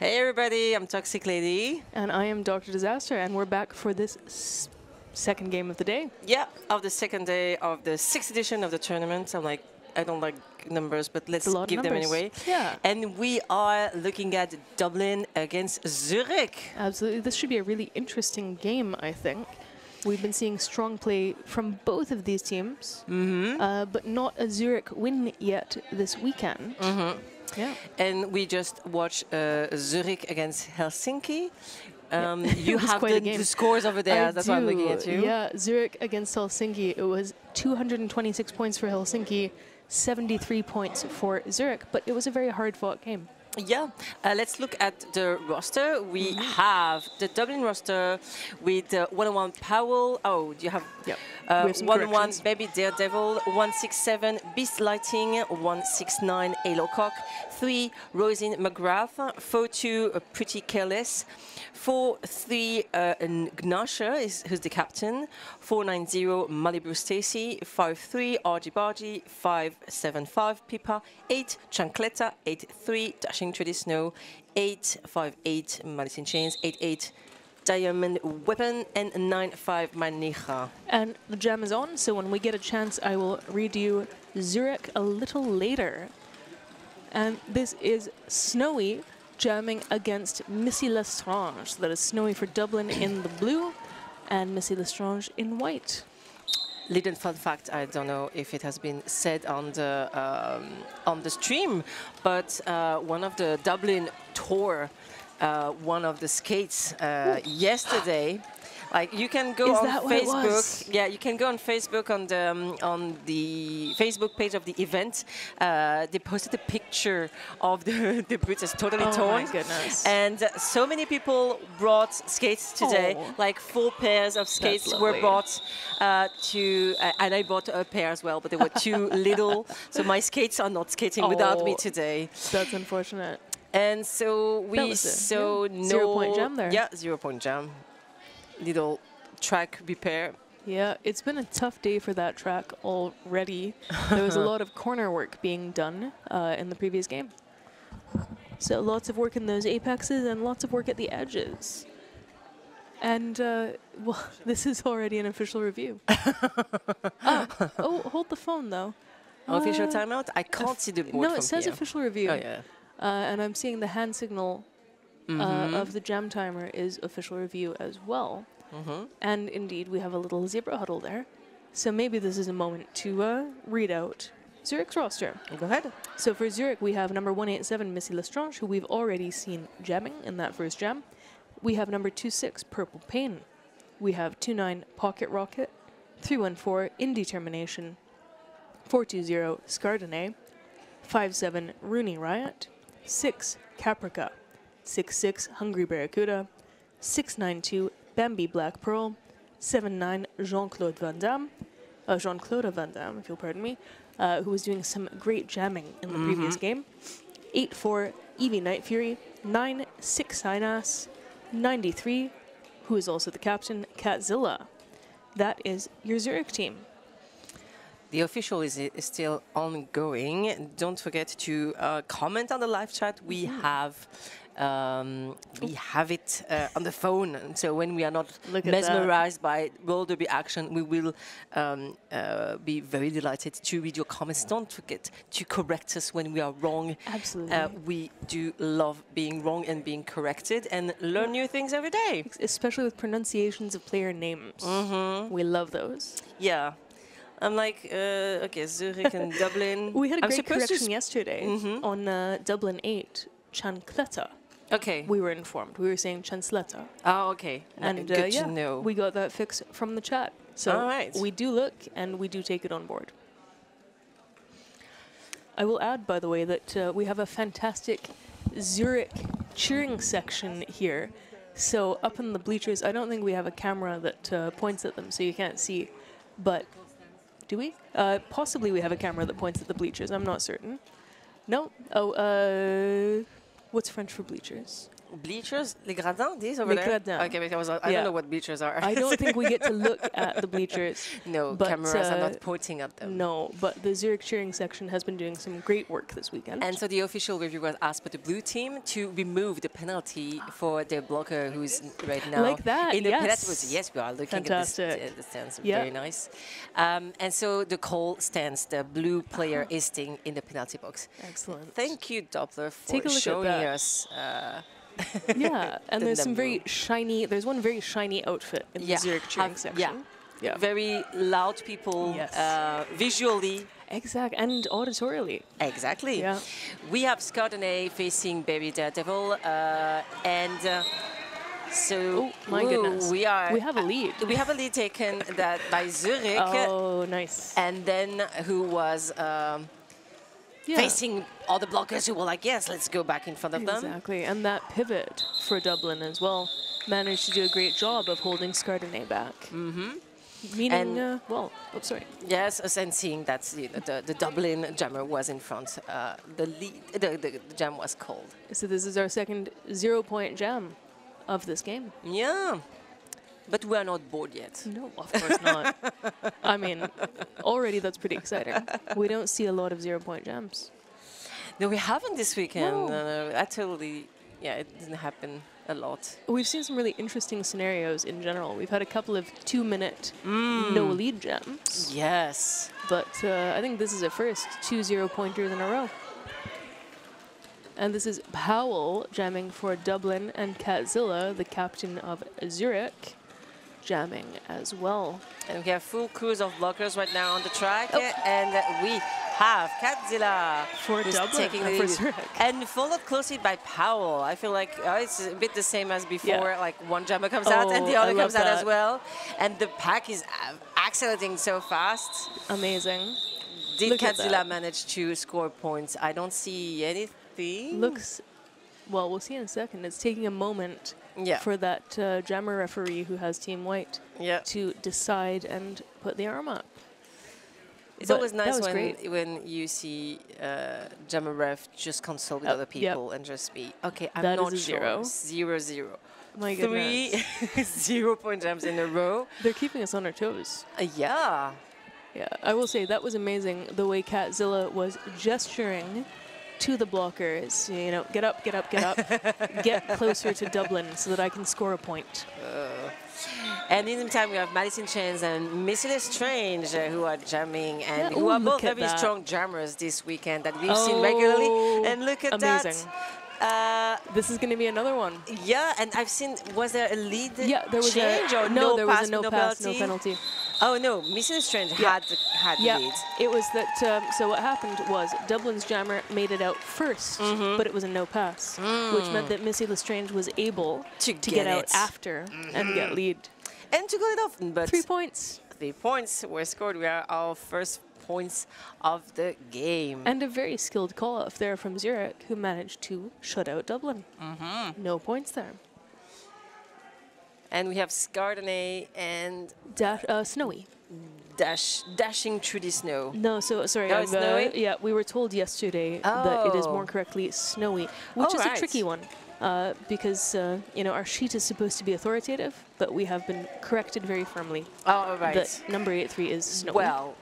Hey everybody, I'm Toxic Lady. And I am Dr. Disaster, and we're back for this second game of the day. Yeah, of the second day of the 6th edition of the tournament. I don't like numbers, but let's give them anyway. Yeah. And we are looking at Dublin against Zurich. Absolutely. This should be a really interesting game, I think. We've been seeing strong play from both of these teams, but not a Zurich win yet this weekend. Yeah. And we just watched Zurich against Helsinki. You have the scores over there. That's why I'm looking at you. Yeah, Zurich against Helsinki. It was 226 points for Helsinki, 73 points for Zurich, but it was a very hard-fought game. Yeah, let's look at the roster. We have the Dublin roster with 101 Powell. Oh, do you have? Yep. 101 Baby Daredevil, 167 Beast Lighting, 169 Alocock, 3 Rosin McGrath, 42 Pretty Careless, 43 Gnasher, who's the captain, 490 Malibu Stacy, 53 Argy Bargy, 575 Pippa, 8 Chancletta, 83 Dashing Trudy Snow, 858 Malice in Chains, 88 Diamond Weapon, and 95 Manija. And the jam is on, so when we get a chance, I will read you Zurich a little later. And this is Snowy jamming against Missy Lestrange. That is Snowy for Dublin in the blue and Missy Lestrange in white. Little fun fact, I don't know if it has been said on the stream, but one of the Dublin tour, one of the skates yesterday, like you can go on Facebook. Yeah, you can go on Facebook on the Facebook page of the event. They posted a picture of the boots as totally torn. Oh my goodness! And so many people brought skates today. Like 4 pairs of skates were brought and I bought a pair as well, but they were too little. So my skates are not skating without me today. That's unfortunate. And so we saw 0-point jam there. Yeah, 0-point jam. Little track repair. Yeah, it's been a tough day for that track already. There was a lot of corner work being done in the previous game. So lots of work in those apexes and lots of work at the edges. And, well, this is already an official review. Hold the phone, though. Official timeout? I can't see the board No, from it says here. official review. Oh, yeah. And I'm seeing the hand signal of the jam timer is official review as well. And indeed, we have a little zebra huddle there. So maybe this is a moment to read out Zurich's roster. Go ahead. So for Zurich, we have number 187, Missy Lestrange, who we've already seen jamming in that first jam. We have number 26, Purple Pain. We have 29, Pocket Rocket. 314, Indetermination. 420, Scardinay. 57, Rooney Riot. 6, Caprica. 66, Hungry Barracuda. 692, Bambi Black Pearl. 79, Jean-Claude Van Damme. Jean-Claude Van Damme, if you'll pardon me, who was doing some great jamming in the previous game. 84, Eevee Night Fury. 9, 6 Sinas. 93, who is also the captain, Catzilla. That is your Zurich team. The official is still ongoing. Don't forget to comment on the live chat. We have it on the phone. And so when we are not mesmerized by roll derby action, we will be very delighted to read your comments. Don't forget to correct us when we are wrong. Absolutely. We do love being wrong and being corrected and learn new things every day. Especially with pronunciations of player names. We love those. Yeah. I'm like, okay, Zurich and Dublin. We had a great correction yesterday on Dublin 8, Chancletta. Okay. We were informed. We were saying Chancletta. Oh, okay. And good to know. We got that fix from the chat. So we do look and we do take it on board. I will add, by the way, that we have a fantastic Zurich cheering section here. So up in the bleachers, I don't think we have a camera that points at them, so you can't see. But do we? Possibly we have a camera that points at the bleachers. I'm not certain. No? Oh, what's French for bleachers? bleachers, les gradins, these over Les there? gradins. Okay, because I Yeah. don't know what bleachers are. I don't think we get to look at the bleachers. No, but, cameras are not pointing at them. No, but the Zurich cheering section has been doing some great work this weekend. And so the official reviewer asked for the blue team to remove the penalty for their blocker, who's right now Like that, in the yes. penalty box. Yes, we are looking Fantastic. at the stands. Yeah. Very nice. And so the call stands. The blue player is staying in the penalty box. Excellent. Thank you, Doppler, for Take a look at showing that. us. Yeah, and The there's some very Namur. shiny. There's one very shiny outfit in the Zurich cheering section. Yeah. Very loud people, Yes. visually. Exact and auditorially. Exactly. Yeah. We have Scardinay facing Barry Daredevil, so Oh my goodness. we have a lead. We have a lead taken that by Zurich, Oh, nice. and then who was Yeah. facing all the blockers who were like, yes, let's go back in front of them. Exactly, and that pivot for Dublin as well managed to do a great job of holding Scardinay back. Mm-hmm. Meaning, And- oh, sorry. Yes, and seeing that the Dublin jammer was in front, the jam was called. So this is our second 0-point jam of this game. Yeah, but we are not bored yet. No, of course not. I mean, already that's pretty exciting. We don't see a lot of 0-point jams. No, we haven't this weekend. No. It didn't happen a lot. We've seen some really interesting scenarios in general. We've had a couple of 2-minute no-lead jams. Yes. But I think this is a first 2 0-pointers in a row. And this is Powell jamming for Dublin and Catzilla, the captain of Zurich, jamming as well. And we have full crews of blockers right now on the track. Oh. And we have Catzilla For who's Dublin, taking the for lead. Zurich. And followed closely by Powell. I feel like it's a bit the same as before. Yeah. Like one jammer comes out and the Oh, I other love comes out as that. well. And the pack is accelerating so fast. Amazing. Did Look at Catzilla that. manage to score points? I don't see anything. Looks, well, we'll see in a second. It's taking a moment Yeah. for that jammer referee who has Team White Yeah. to decide and put the arm up. It's But always that nice was great. when you see jammer ref just consult with other Yep. people and just be, okay, I'm That is not a sure. 0. 0-0. My 3 goodness. 0-point jams in a row. They're keeping us on our toes. Yeah. Yeah, I will say that was amazing the way Catzilla was gesturing to the blockers. You know, get up, get up, get up. Get closer to Dublin so that I can score a point. And in the meantime, we have Madison Chance and Missy Lestrange who are jamming and Yeah, who ooh, are both look at very that. strong jammers this weekend that we've seen regularly. And look at amazing. that. This is going to be another one. Yeah, and I've seen, was there a lead Yeah, there was change or no, there was pass, a no pass, no penalty? penalty. Oh no, Missy Lestrange Yeah. had Yeah, the lead. it was that. So what happened was Dublin's jammer made it out first, but it was a no pass, which meant that Missy Lestrange was able To to get get out it. after and get lead. And to go it off, but 3 points. 3 points were scored. We are our first points of the game. And a very skilled call-off there from Zurich, who managed to shut out Dublin. No points there. And we have Scardinay and Snowy. dashing through the snow. No, so sorry. No, it's snowy? Yeah, we were told yesterday that it is Oh. more correctly snowy, which is a right. tricky one because our sheet is supposed to be authoritative, but we have been corrected very firmly Oh, right. that number 83 is snowy. Well,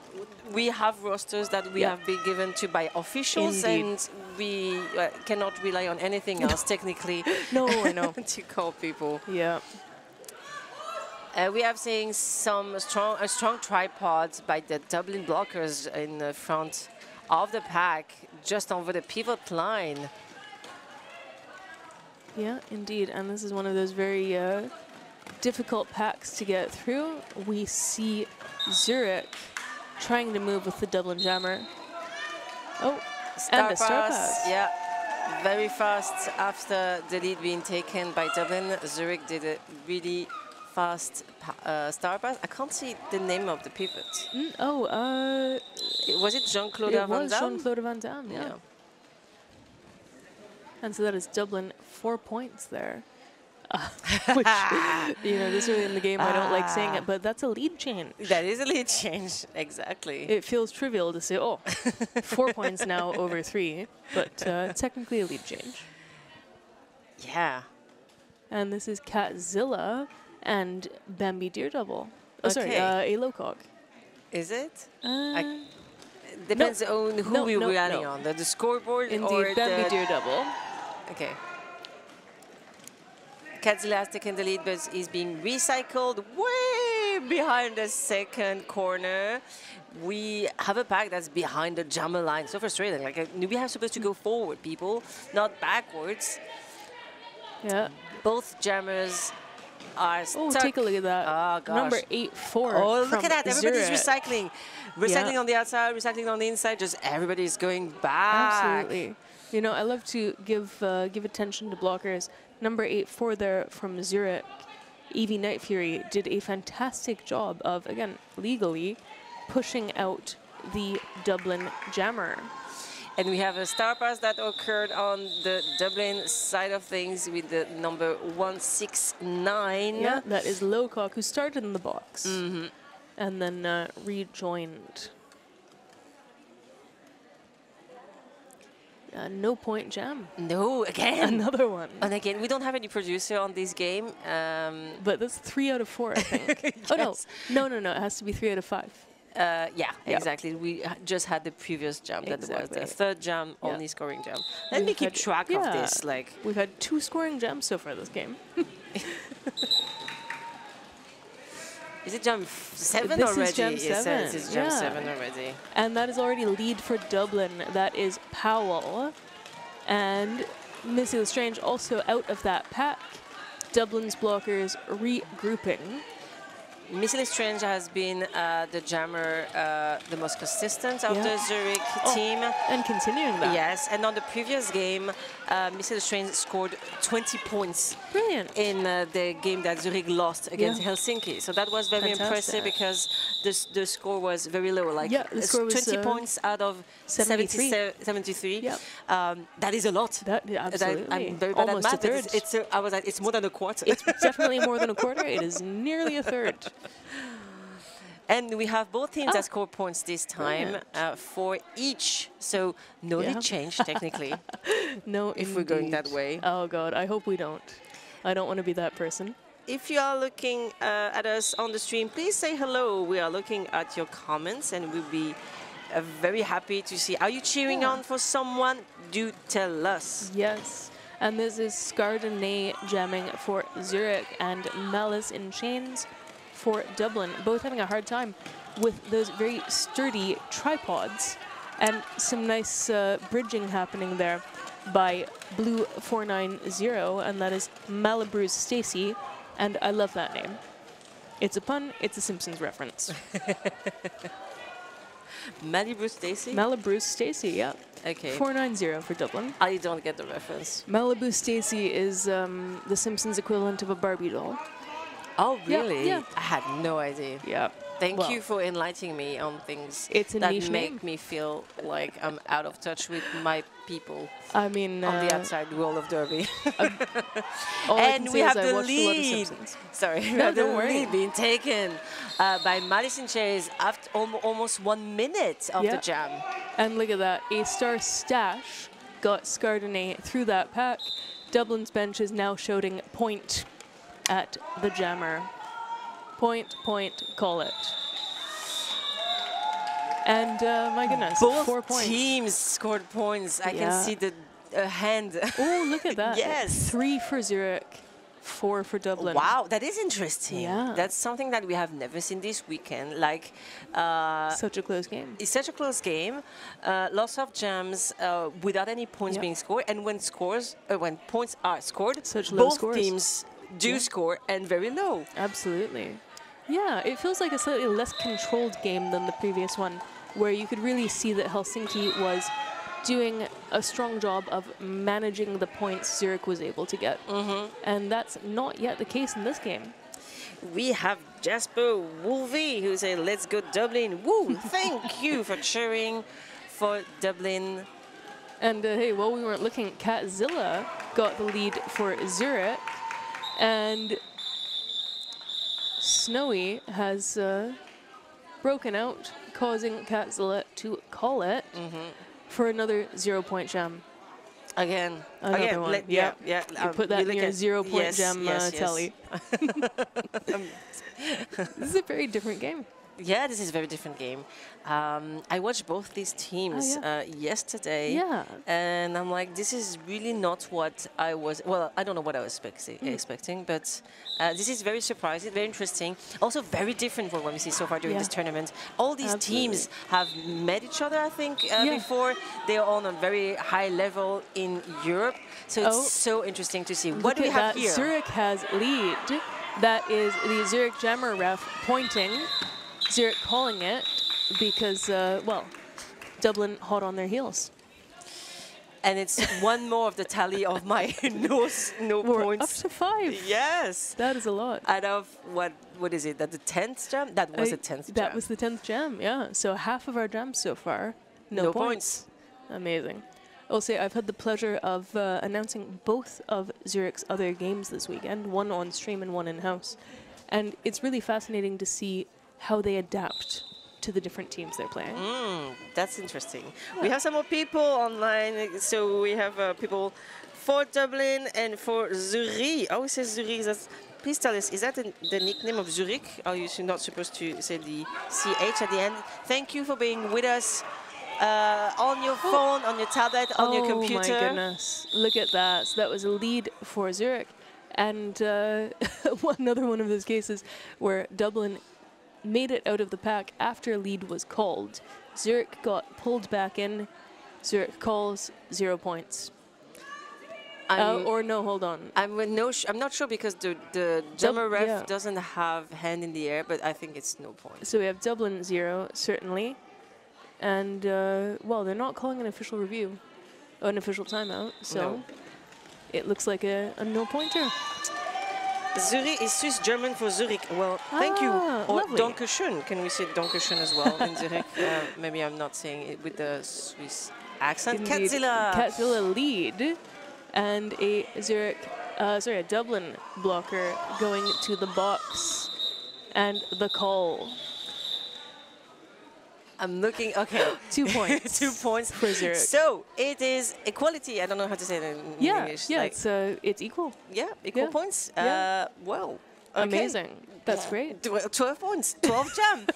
we have rosters that we Yeah. have been given to by officials, Indeed. and we cannot rely on anything else technically No, I know. to call people. Yeah. We have seeing a strong tripod by the Dublin blockers in the front of the pack, just over the pivot line. Yeah, indeed. And this is one of those very difficult packs to get through. We see Zurich trying to move with the Dublin jammer. Oh, and a star pass. Yeah, very fast after the lead being taken by Dublin. Zurich did a really fast star pass. I can't see the name of the pivot. Was it Jean-Claude it Van was Damme? Jean-Claude Van Damme, yeah. And so that is Dublin 4 points there. Which, this early in the game, I don't like saying it, but that's a lead change. That is a lead change, exactly. It feels trivial to say, 4 points now over 3, but technically a lead change. Yeah, And this is Catzilla and Bambi Daredevil. Oh, sorry, Okay. a Lowcock. Is it? Depends on who we're running on. The scoreboard or Indeed, Bambi the... Daredevil. Okay. Catzilla has taken the lead, but is being recycled way behind the second corner. We have a pack that's behind the jammer line. So frustrating. Like, we are supposed to go forward, people, not backwards. Yeah. Both jammers are stuck. Oh, take a look at that. Oh, gosh. Number 8-4. Oh, look at that. Everybody's Zurich. recycling. Recycling on the outside, recycling on the inside. Just everybody's going back. Absolutely. You know, I love to give attention to blockers. Number 8-4 there from Zurich, Evie Night Fury, did a fantastic job of, again, legally pushing out the Dublin jammer. And we have a star pass that occurred on the Dublin side of things with the number 169. Yeah, that is Lowcock, who started in the box and then rejoined. No point jam. No, again. Another one. And again, we don't have any producer on this game. But that's 3 out of 4, I think. Yes. Oh, no. It has to be 3 out of 5. Yeah, exactly. We just had the previous jam. That was the third jam, only scoring jam. Let me keep track of this. Like, we've had 2 scoring jams so far this game. is it jam 7 this already? Is jam 7. It is jam 7 already. And that is already lead for Dublin. That is Powell. And Missy Lestrange also out of that pack. Dublin's blockers regrouping. Missy Lestrange has been the jammer, the most consistent of the Zurich team. And continuing that. Yes, and on the previous game, Missy Lestrange scored 20 points. Brilliant. In the game that Zurich lost against Helsinki. So that was very impressive because the score was very low. Like the score was 20 points out of 73. Yep. That is a lot. Absolutely. I'm very bad Almost at math. a third. I was like, it's more than a quarter. It's definitely more than a quarter. It is nearly a third. And we have both teams that score points this time for each. So no lead change, technically. No, if we're going that way. Oh, God. I hope we don't. I don't want to be that person. If you are looking at us on the stream, please say hello. We are looking at your comments and we'll be very happy to see. Are you cheering on for someone? Do tell us. Yes. And this is Scardenay jamming for Zurich and Malice in Chains for Dublin. Both having a hard time with those very sturdy tripods. And some nice bridging happening there by Blue 490, and that is Malibu Stacy. And I love that name. It's a pun, it's a Simpsons reference. Malibu Stacy? Malibu Stacy, yeah. Okay. 490 for Dublin. I don't get the reference. Malibu Stacy is the Simpsons equivalent of a Barbie doll. Oh, really? Yeah. I had no idea. Yeah. Thank you for enlightening me on things that make me feel like I'm out of touch with my people. I mean, on the outside world of Derby. And we have the lead. Sorry, we have the lead being taken by Madison Chase after almost 1 minute of the jam. And look at that, a star stash got Scardenay through that pack. Dublin's bench is now shouting point at the jammer. Point, call it. And my goodness, both 4 points. Teams scored points. I can see the hand. Oh, look at that. Yes. 3 for Zurich, 4 for Dublin. Wow, that is interesting. Yeah. That's something that we have never seen this weekend. Like, such a close game. It's such a close game. Lots of jams without any points being scored. And when points are scored, both teams do score and very low. Absolutely. Yeah, it feels like a slightly less controlled game than the previous one, where you could really see that Helsinki was doing a strong job of managing the points Zurich was able to get. And that's not yet the case in this game. We have Jasper Wolvie, who said, let's go Dublin. Woo, thank you for cheering for Dublin. And hey, while we weren't looking, Catzilla got the lead for Zurich. And Snowy has broken out, causing Catzilla to call it for another 0 point jam. Again. Another Again. one. Yeah. Yeah. You put that in your 0-point yes, gem yes, tally. This is a very different game. Yeah, this is a very different game. I watched both these teams yesterday, and I'm like, this is really not what I was. Well, I don't know what I was expecting, but this is very surprising, very interesting. Also, very different from what we see so far during this tournament. All these teams have met each other, I think, before. They are on a very high level in Europe, so it's so interesting to see. What do we have here? Zürich has lead. That is the Zürich jammer ref pointing. Zürich calling it because, well, Dublin hot on their heels. And it's one more of the tally of my no We're points. up to 5. Yes. That is a lot. Out of, what is it, that the 10th jam? That was the 10th jam. That was the 10th jam, yeah. So half of our jams so far, no points. Amazing. I'll say I've had the pleasure of announcing both of Zürich's other games this weekend, one on stream and one in-house. And it's really fascinating to see how they adapt to the different teams they're playing. That's interesting. We have some more people online. So we have people for Dublin and for Zürich. Oh, it says Zürich. Please tell us, is that the nickname of Zürich? Are you not supposed to say the CH at the end? Thank you for being with us on your phone, on your tablet, on your computer. Oh my goodness. Look at that. So that was a lead for Zürich. And another one of those cases where Dublin made it out of the pack after a lead was called. Zürich got pulled back in. Zürich calls 0 points. Or no, hold on. I'm not sure because the German ref doesn't have hand in the air, but I think it's no point. So we have Dublin 0, certainly. And, well, they're not calling an official review, an official timeout, so it looks like a no-pointer. Zürich is Swiss German for Zurich. Well, thank you. Or Dankeschön. Can we say Dankeschön as well in Zurich? Maybe I'm not saying it with the Swiss accent. Katzilla. Katzilla lead. And a a Dublin blocker going to the box. And the call. I'm looking, okay. 2 points. 2 points for Zürich. So it is equality. I don't know how to say it in English. Yeah, like, it's equal. Yeah, equal points. Well, okay. Amazing. That's great. 12 points, 12 jam.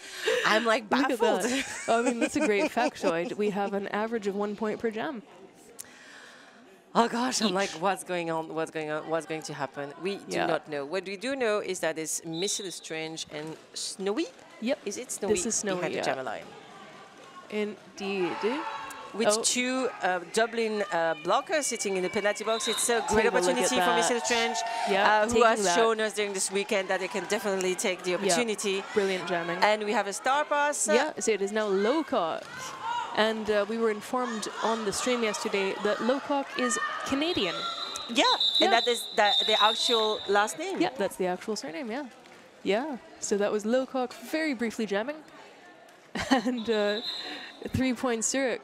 I'm like baffled. Look at that. I mean, that's a great factoid. We have an average of 1 point per jam. Oh gosh, I'm like, what's going on? What's going to happen? We do not know. What we do know is that it's Missy Lestrange and Snowy. Yep. Is it Snowy? This is Snowy, behind the jam line? Indeed. With 2 Dublin blockers sitting in the penalty box. It's a great opportunity for Missy Lestrange, who has shown us during this weekend that they can definitely take the opportunity. Brilliant jamming. And we have a star pass. Yeah, so it is now Lowcock. And we were informed on the stream yesterday that Lowcock is Canadian. Yeah, and that is the actual last name. Yeah, that's the actual surname, yeah. Yeah, so that was Lowcock very briefly jamming. And 3 points Zürich,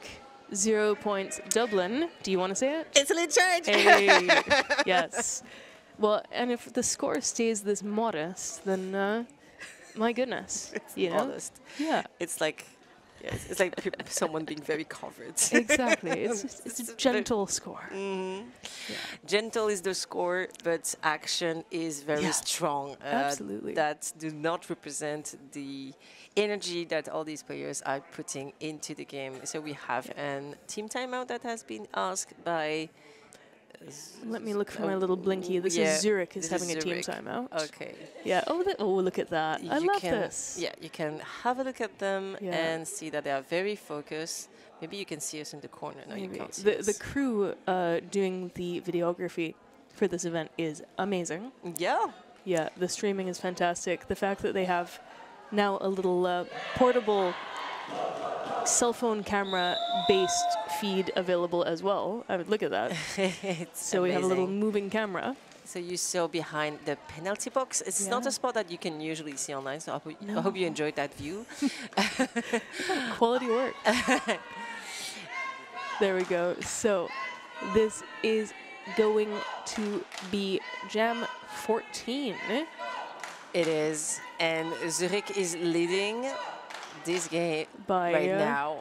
0 points Dublin. Do you want to say it? It's a Lestrange. Hey, yes. Well, and if the score stays this modest, then my goodness, it's modest. Yeah. It's like, it's like someone being very covered. Exactly. It's a gentle score. Gentle is the score, but action is very strong. Absolutely. That do not represent the energy that all these players are putting into the game. So we have a team timeout that has been asked by... Let me look for my little blinky. This is Zürich is having a team timeout. Okay. Yeah. Oh, look at that. I love this. Yeah, you can have a look at them and see that they are very focused. Maybe you can see us in the corner. No, you can't see us. The crew doing the videography for this event is amazing. Yeah. Yeah, the streaming is fantastic. The fact that they have now a little portable cell phone camera based feed available as well. I mean, look at that. So we have a little moving camera. So you saw behind the penalty box. It's not a spot that you can usually see online, so I hope you enjoyed that view. Quality work. There we go. So this is going to be Jam 14. It is, and Zürich is leading this game by right now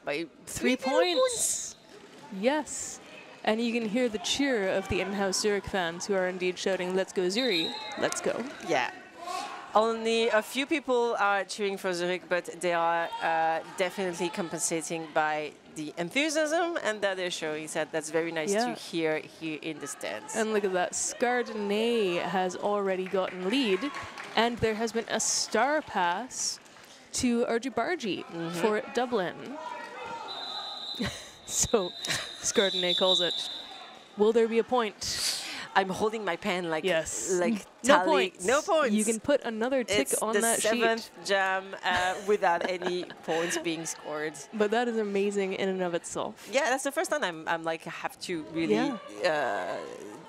by 3 points. Yes. And you can hear the cheer of the in-house Zurich fans who are indeed shouting, "Let's go Zurich, let's go." Yeah. Only a few people are cheering for Zurich, but they are definitely compensating by the enthusiasm and that they're showing. So that's very nice to hear here in the stands. And look at that, Skardene has already gotten lead, and there has been a star pass to Arjubarji for Dublin. So Skardene calls it. Will there be a point? I'm holding my pen like like no tally. points. No points. You can put another tick it's on the that seventh sheet. jam without any points being scored. But that is amazing in and of itself. Yeah, that's the first time I'm like have to really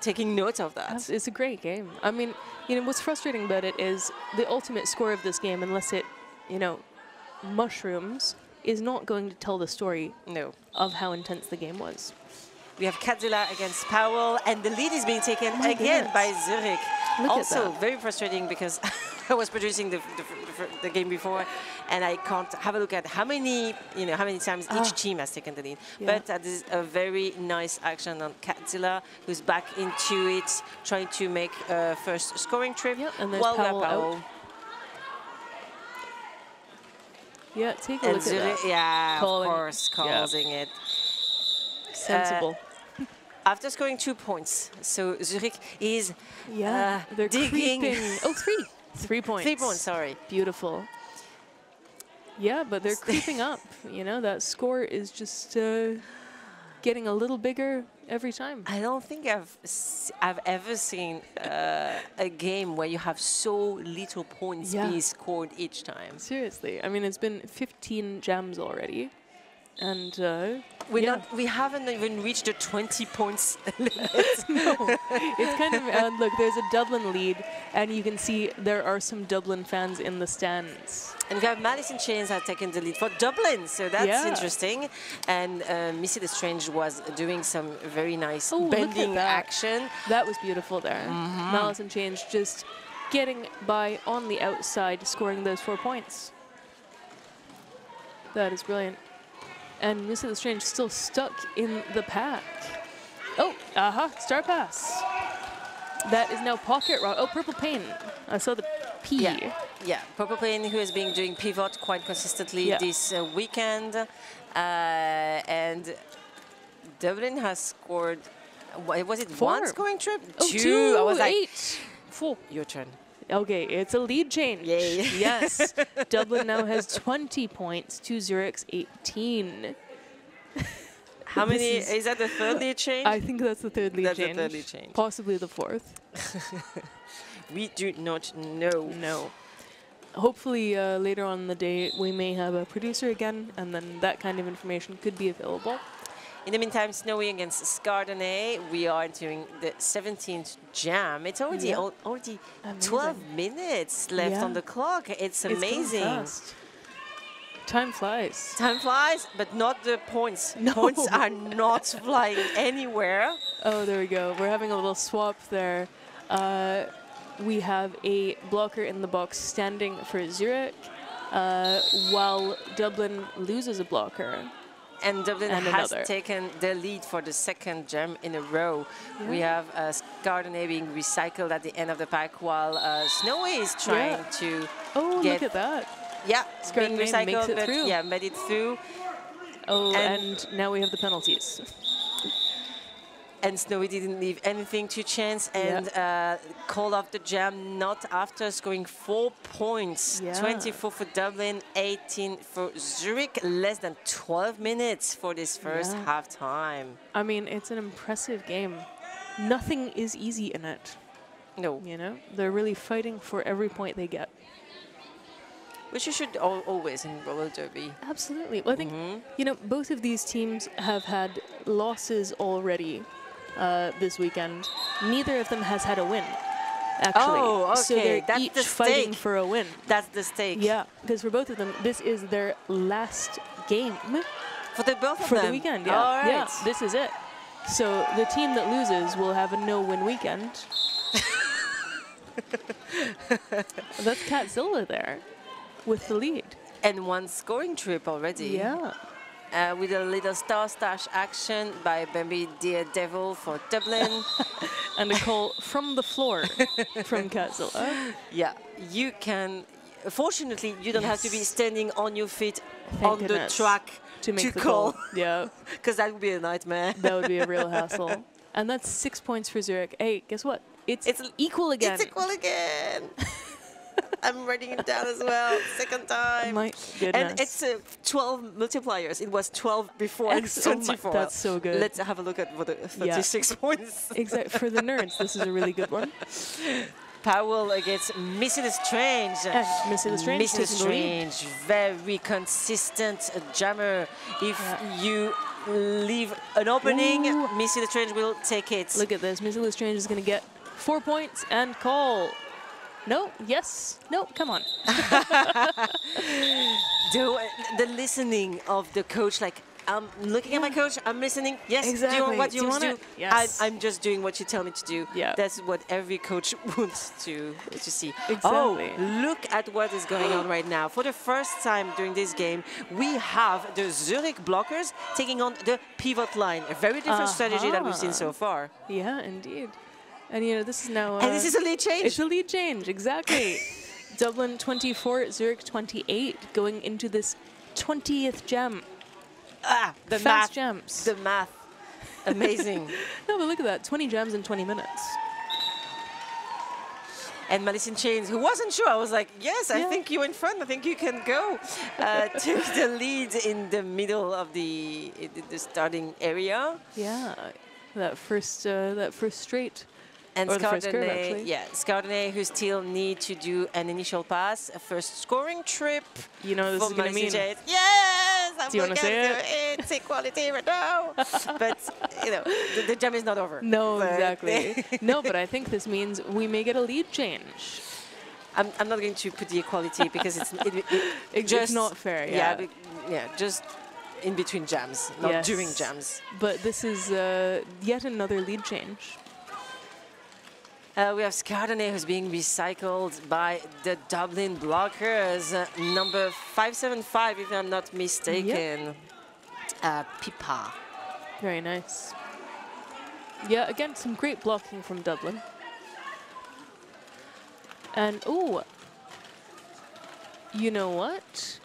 taking note of that. It's a great game. I mean, you know, what's frustrating about it is the ultimate score of this game, unless it, you know, mushrooms, is not going to tell the story of how intense the game was. We have Katzila against Powell, and the lead is being taken again by Zurich. Also very frustrating because I was producing the game before, and I can't have a look at how many times each team has taken the lead. But that is a very nice action on Katzila, who's back into it, trying to make a first scoring trip. And there's Powell out. Yeah, take a look at that. Yeah, of course, causing it. Sensible. After scoring 2 points, so Zurich is they're digging. Creeping. Oh, 3. 3 points. 3 points, sorry. Beautiful. Yeah, but they're creeping up. You know, that score is just getting a little bigger every time. I don't think I've ever seen a game where you have so little points being scored each time. Seriously. I mean, it's been 15 jams already. And we haven't even reached the 20 points limit. No, it's kind of look. There's a Dublin lead, and you can see there are some Dublin fans in the stands. And we have Madison Chains have taken the lead for Dublin, so that's interesting. And Missy the Strange was doing some very nice bending action. That was beautiful there. Madison Chains just getting by on the outside, scoring those 4 points. That is brilliant. And Missy the Strange still stuck in the pack. Oh, star pass. That is now Pocket Rock. Oh, Purple Pain. I saw the P. Yeah, Purple Pain, who has been doing pivot quite consistently this weekend. And Dublin has scored, was it 4. one scoring trip? Oh, 2. I was like, 8. 4. Your turn. Okay, it's a lead change. Yay. Yes. Dublin now has 20 points to Zurich's 18. How many? Is that the third lead change? I think that's the third lead change. That's the third lead change. Possibly the fourth. We do not know. No. Hopefully later on in the day we may have a producer again, and then that kind of information could be available. In the meantime, Snowy against Skardene. We are doing the 17th jam. It's already 12 minutes left on the clock. It's amazing. Fast. Time flies. Time flies, but not the points. No. Points are not flying anywhere. Oh, there we go. We're having a little swap there. We have a blocker in the box standing for Zurich, while Dublin loses a blocker. And Dublin has taken the lead for the second jam in a row. We have Skardene being recycled at the end of the pack, while Snowy is trying to look at that. Yeah, being Skardene recycled, makes it but through. made it through. Oh, and now we have the penalties. And Snowy didn't leave anything to chance and called off the jam, not after scoring 4 points. 24 for Dublin, 18 for Zurich. Less than 12 minutes for this first half time. I mean, it's an impressive game. Nothing is easy in it. No. You know, they're really fighting for every point they get. Which you should always in roller derby. Absolutely. Well, I think, you know, both of these teams have had losses already this weekend. Neither of them has had a win, actually. Oh, okay. So they're That's each the fighting for a win. That's the stake. Yeah, because for both of them, this is their last game. For the both of them? them? For the weekend, yeah. All right. Yeah, this is it. So the team that loses will have a no-win weekend. That's Katzila there with the lead. And one scoring trip already. Yeah. with a little star stash action by Baby Daredevil for Dublin. And a call from the floor from Katzilla. Yeah, you can. Fortunately, you don't have to be standing on your feet on the track to make the call. Yeah, because that would be a nightmare. That would be a real hassle. And that's 6 points for Zürich. Hey, guess what? It's equal again. It's equal again. I'm writing it down as well. Second time. My goodness. And it's 12 multipliers. It was 12 before. It's 24. That's so good. Let's have a look at what the 36 points. Exactly. For the nerds, this is a really good one. Powell against Missy Lestrange. And Missy Lestrange. Missy Lestrange, very consistent jammer. If you leave an opening, Missy Lestrange will take it. Look at this. Missy Lestrange is going to get 4 points and call. No, yes, no, come on. The listening of the coach, like, I'm looking at my coach, I'm listening. Yes, exactly. Do you want what you want to do? Yes. I'm just doing what you tell me to do. Yeah. That's what every coach wants to see. Exactly. Oh, look at what is going on right now. For the first time during this game, we have the Zürich blockers taking on the pivot line. A very different strategy that we've seen so far. Yeah, indeed. And, you know, this is now... and this is a lead change. It's a lead change, exactly. Dublin 24, Zürich 28, going into this 20th jam. The Fast math. jams. The math. Amazing. No, but look at that. 20 jams in 20 minutes. And Malice in Chains, who wasn't sure, I was like, yes, I think you're in front. I think you can go. Took the lead in the middle of the starting area. Yeah, that first straight. And Scouternay, Scouternay, who still need to do an initial pass, a first scoring trip. You know this is going to mean. Yes, Do you want to say it? It's equality right now. But you know, the jam is not over. No, exactly. No, but I think this means we may get a lead change. I'm not going to put the equality because it's just not fair. Yeah, just in between jams, not during jams. But this is yet another lead change. We have Scouternay who's being recycled by the Dublin blockers. Number 575, if I'm not mistaken. Pipa. Very nice. Yeah, again, some great blocking from Dublin. And, you know what?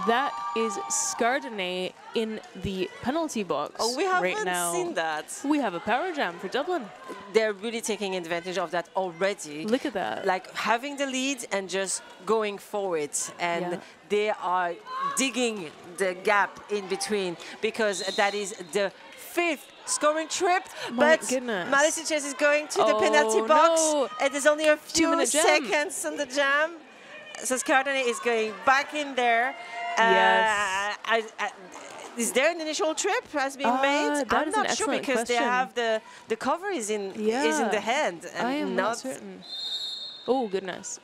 That is Scouternay in the penalty box we haven't right now. seen that. We have a power jam for Dublin. They're really taking advantage of that already. Look at that. Like having the lead and just going for it. And they are digging the gap in between because that is the 5th scoring trip. My but goodness. Malice in Chains is going to the penalty box. No. And there's only a few 2-minute jam. seconds on the jam. So Scouternay is going back in there. Yes. Is there an initial trip has been made? That I'm is not an sure excellent because they question. have the cover is in the hand. And I am not certain. Oh goodness!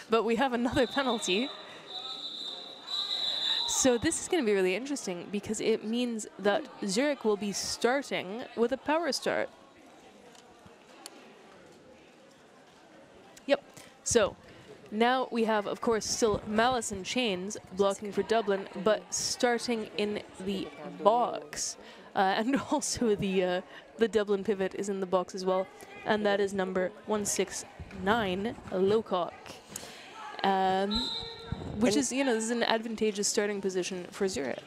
But we have another penalty. So this is going to be really interesting because it means that Zürich will be starting with a power start. Yep. So now we have, of course, still Malice in Chains blocking for Dublin, but starting in the box. And also the Dublin pivot is in the box as well. And that is number 169, Locock. Which is, this is an advantageous starting position for Zürich.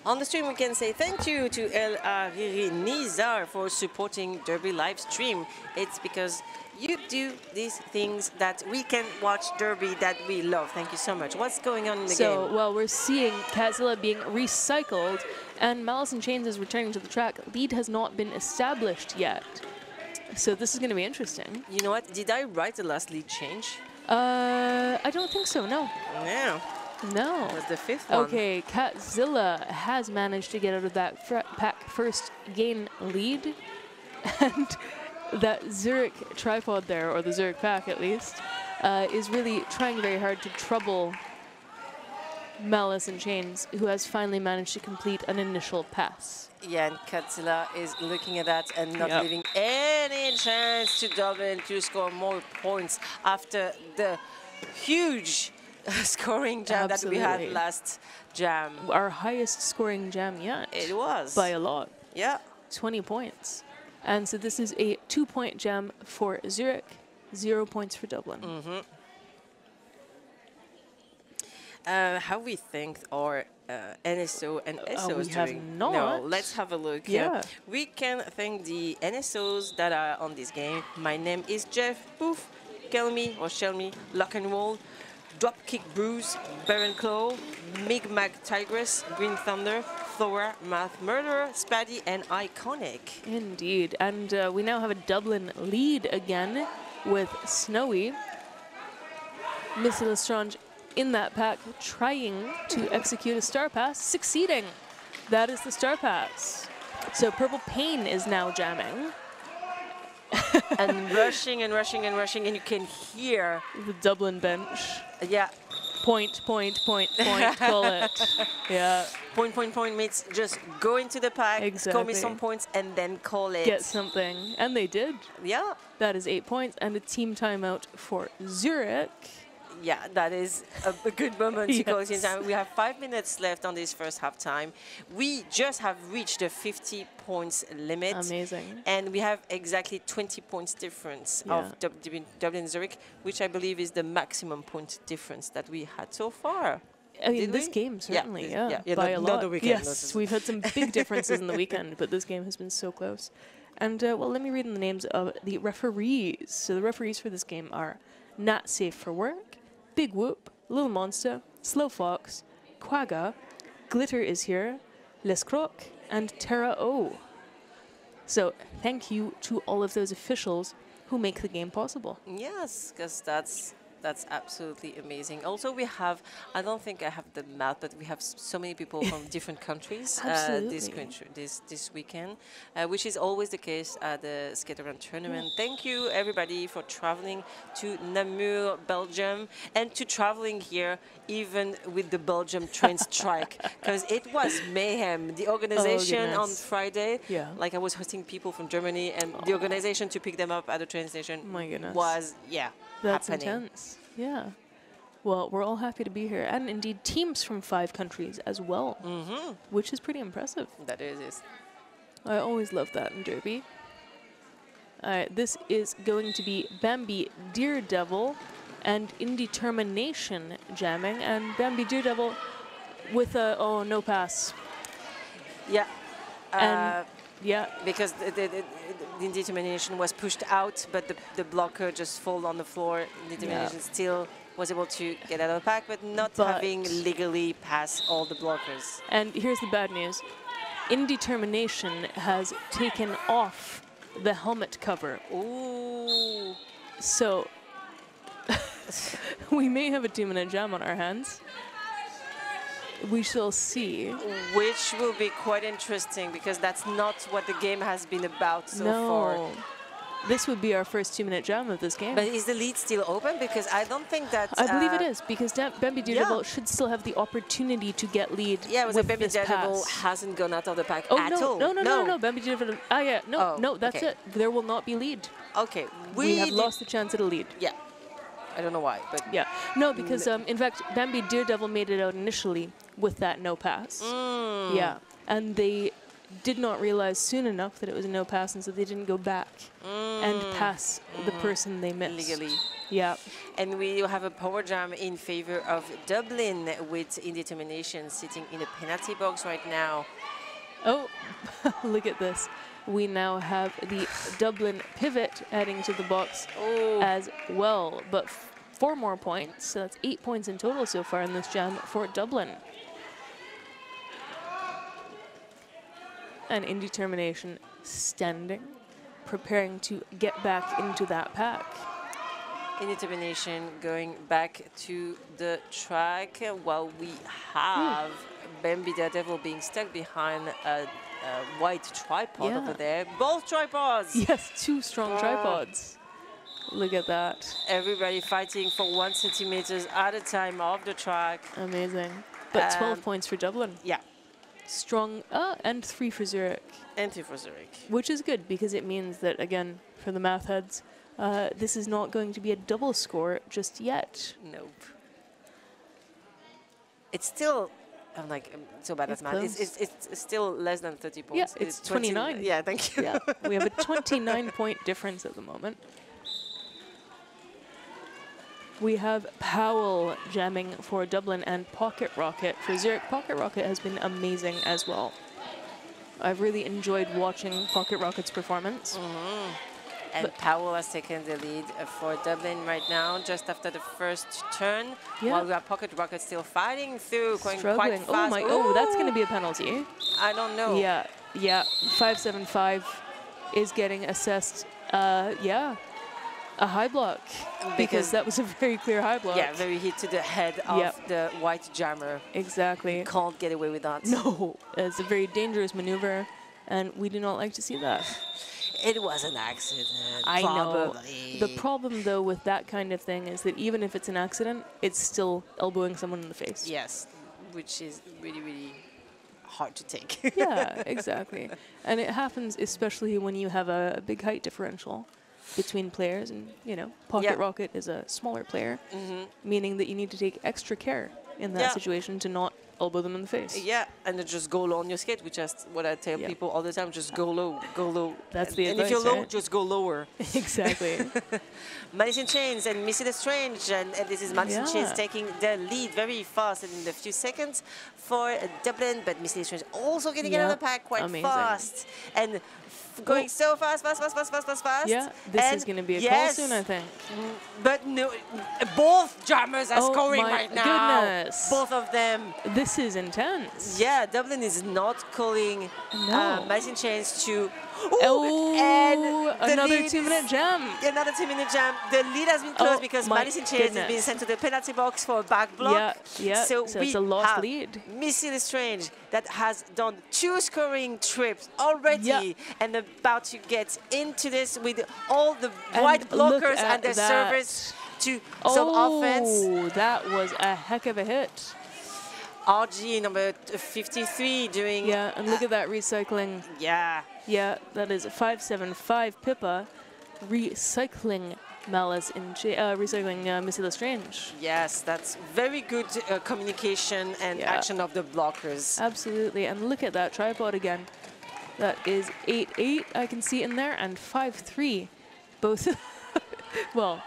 On the stream, we can say thank you to El Ariri Nizar for supporting Derby live stream. It's because you do these things that we can watch Derby that we love. Thank you so much. What's going on in the game? So, well, we're seeing Katzilla being recycled, and Malice in Chains is returning to the track. Lead has not been established yet. So this is going to be interesting. You know what? Did I write the last lead change? I don't think so, no. No. No. It was the 5th one. Okay, Katzilla has managed to get out of that pack first, gain lead. And that Zürich tripod there, or the Zürich pack at least, is really trying very hard to trouble Malice in Chains, who has finally managed to complete an initial pass. Yeah, and Katzilla is looking at that and not leaving any chance to Dublin to score more points after the huge scoring jam that we had Absolutely. last jam. Our highest scoring jam yet. It was. By a lot. Yeah. 20 points. And so this is a 2-point jam for Zurich, 0 points for Dublin. How we think our NSO and SOs we have doing? not. No, let's have a look. Yeah. We can thank the NSOs that are on this game. My name is Jeff, Poof, Kelmy or Shelmy, Lock and Roll, Dropkick Bruise, Baron Claw, Migmag Tigress, Green Thunder, Thora, Math Murderer, Spaddy, and Iconic. Indeed. And we now have a Dublin lead again with Snowy. Missy Lestrange in that pack trying to execute a star pass, succeeding. That is the star pass. So Purple Pain is now jamming. And rushing and rushing and rushing, and you can hear The Dublin bench. yeah, Point, call it. Yeah, point means just go into the pack, score me Exactly. some points, and then call it. get something. And they did. Yeah, That is 8 points and a team timeout for Zurich. yeah, that is a good moment to call it in Yes. time. We have 5 minutes left on this first half time. We just have reached the 50 points limit. Amazing. And we have exactly 20 points difference Yeah. of Dublin Zurich, which I believe is the maximum point difference that we had so far. I mean, Did this we? game certainly, this- yeah, yeah, by not- a not lot. the weekend, not Yes, this- we've had some big differences in the weekend, but this game has been so close. And well, let me read the names of the referees. So the referees for this game are Not Safe for Work, Big Whoop, Little Monster, Slow Fox, Quagga, Glitter is Here, Les Crocs, and Terra O. So thank you to all of those officials who make the game possible. Yes, because that's absolutely amazing. Also, we have, I don't think I have the map, but we have so many people from different countries Absolutely. this weekend, which is always the case at the skate around tournament. Thank you, everybody, for traveling to Namur, Belgium, and to traveling here, even with the Belgium train strike, because it was mayhem. The organization on goodness. Friday, Yeah. like I was hosting people from Germany, and the organization to pick them up at the train station My goodness. was, That's happening. intense. Yeah. Well, we're all happy to be here. And indeed, teams from 5 countries as well, which is pretty impressive. That is. I always love that in Derby. All right, this is going to be Bambi Daredevil and Indetermination jamming. And Bambi Daredevil with a, no pass. Yeah. And yeah, Because the Indetermination was pushed out, but the blocker just fall on the floor. Indetermination still was able to get out of the pack, but not having legally passed all the blockers. and here's the bad news. Indetermination has taken off the helmet cover. Ooh. So we may have a 2-minute jam on our hands. We shall see. Which will be quite interesting, because that's not what the game has been about so far. No. This would be our first 2-minute jam of this game. But is the lead still open? Because I don't think that... I believe it is, because Bambi Daredevil yeah. should still have the opportunity to get lead Yeah, it was with a Baby this Daredevil pass. hasn't gone out of the pack Oh, at all. no, Bambi Daredevil. Oh, No, that's okay. it. There will not be lead. Okay. We have did- lost the chance at a lead. Yeah. I don't know why, but... Yeah. No, because in fact, Bambi Daredevil made it out initially with that no pass. Yeah. And they did not realize soon enough that it was a no pass, and so they didn't go back and pass the person they missed. Legally. Yeah. And we have a power jam in favor of Dublin, with Indetermination sitting in a penalty box right now. Oh, look at this. We now have the Dublin pivot adding to the box as well. But 4 more points, so that's 8 points in total so far in this jam for Dublin. And Indetermination standing, preparing to get back into that pack. Indetermination going back to the track, while we have Bambi Daredevil being stuck behind a white tripod over there. Both tripods! Yes, 2 strong tripods. Look at that. Everybody fighting for 1 centimeter at a time off the track. Amazing. But 12 points for Dublin. Yeah. Strong, and 3 for Zurich. And 2 for Zurich. Which is good, because it means that, again, for the math heads, this is not going to be a double score just yet. Nope. it's still. I'm like so bad at math. It's still less than 30 points. Yeah, it's 29. Yeah, thank you. Yeah, we have a 29-point difference at the moment. We have Powell jamming for Dublin and Pocket Rocket for Zurich. Pocket Rocket has been amazing as well. I've really enjoyed watching Pocket Rocket's performance. And Powell has taken the lead for Dublin right now, just after the first turn, while we have Pocket Rocket still fighting through, going quite fast. Oh my! Oh, that's going to be a penalty. I don't know. Yeah, yeah. 575 is getting assessed. Yeah, a high block because that was a very clear high block. Yeah, very hit to the head of the white jammer. Exactly. You can't get away with that. No, it's a very dangerous maneuver, and we do not like to see that. It was an accident. I know. Probably. The problem, though, with that kind of thing is that even if it's an accident, it's still elbowing someone in the face. Yes, which is really, really hard to take. Yeah, exactly. And it happens especially when you have a big height differential between players. And, you know, Pocket Rocket is a smaller player, meaning that you need to take extra care in that situation to not elbow them in the face. Yeah, and then just go low on your skate, which is what I tell people all the time. Just go low, go low. That's the advice, and if you're low, right? just go lower. Exactly. Madison Chains and Missy Lestrange, and this is Madison Chains taking the lead very fast in a few seconds for Dublin, but Missy Lestrange also getting another pack quite fast. And going so fast. Yeah, this is going to be a call soon, I think. But no, both jammers are scoring right now. Goodness. Both of them. This is intense. Yeah, Dublin is not calling Madison Chains to... and another 2-minute jam. Another 2-minute jam. The lead has been closed because Madison Chains has been sent to the penalty box for a back block. Yeah, so it's a lost lead. Missy Lestrange that has done 2 scoring trips already and about to get into this with all the white blockers and their servers to some offense. Oh, that was a heck of a hit. RG number 53 doing... Yeah, and look at that recycling. Yeah. Yeah, that is 575 Pippa recycling Malice in recycling Missy Lestrange. Yes, that's very good communication and action of the blockers. Absolutely, and look at that tripod again. That is 8-8, I can see in there, and 5-3. Both, well,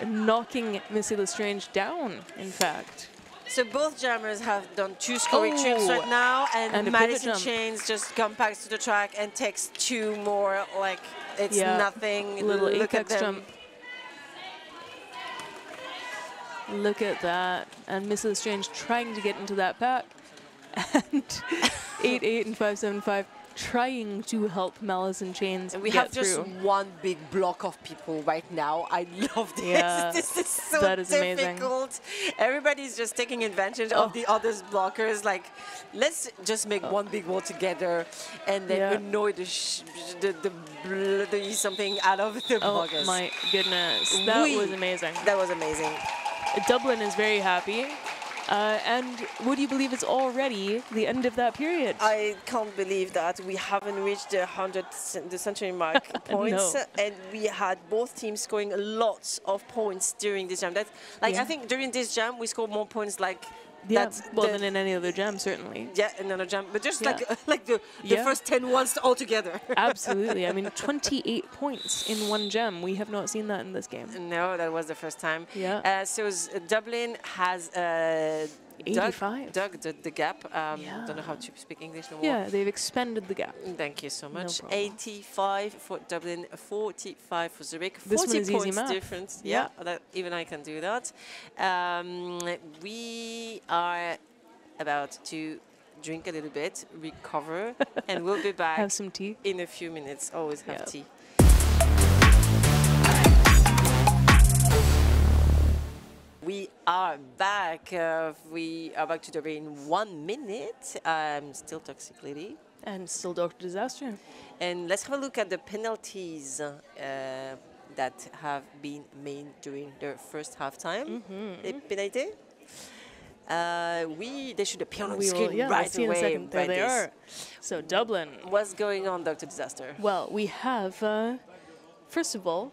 knocking Missy Lestrange down, in fact. So both jammers have done 2 scoring trips right now, and Madison Chains just comes back to the track and takes 2 more, like it's nothing. Little Look apex jump. Look at that. And Missy Lestrange trying to get into that pack. And 8-8 and 5-7-5 trying to help Malice and Chains and we get have just one big block of people right now. I love this. Yeah, this is so difficult. Amazing. Everybody's just taking advantage of the others' blockers. Like, let's just make one big wall together and then annoy the something out of the blockers. Oh my goodness, that was amazing. That was amazing. Dublin is very happy. And would you believe it's already the end of that period? I can't believe that we haven't reached the century mark points, and we had both teams scoring lots of points during this jam. I think during this jam we scored more points than in any other jam, certainly. Yeah, another jam, but just like the first 10 ones all together. Absolutely. I mean, 28 points in one jam. We have not seen that in this game. No, that was the first time. Yeah. So Dublin has 85. dug the gap. Don't know how to speak English no more. Yeah, they've expanded the gap. Thank you so much. No 85 for Dublin, 45 for Zurich. This 40 one is points easy math. difference. Yeah, even I can do that. We are about to drink a little bit, recover, and we'll be back. Have some tea. In a few minutes. Always have tea. We are back. We are back to the rain in 1 minute. I'm still Toxic Lady. And still Dr. Disaster. And let's have a look at the penalties that have been made during the first half-time. Les pénalités. They should appear on the screen right away. In a second. There they are. So Dublin. What's going on, Dr. Disaster? Well, we have, first of all,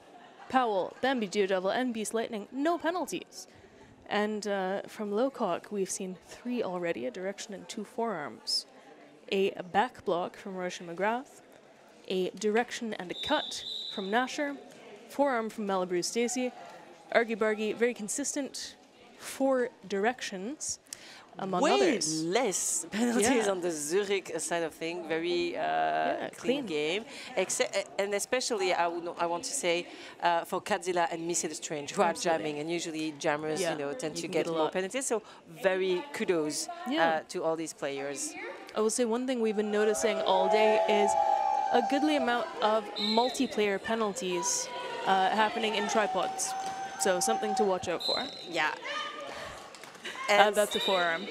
Powell, then Daredevil, and Beast Lightning, no penalties. And from Lowcock, we've seen 3 already, a direction and 2 forearms. A back block from Roisin McGrath, a direction and a cut from Nasher, forearm from Malabru Stacey, argy-bargy, very consistent, 4 directions, among others. Less penalties on the Zürich side of things. Very clean game. And especially, I want to say, for Kadzilla and Missy the Strange, who are jamming, and usually jammers, tend to get more penalties. So very kudos to all these players. I will say one thing we've been noticing all day is a goodly amount of multiplayer penalties happening in tripods. So something to watch out for. Yeah. And that's a forearm.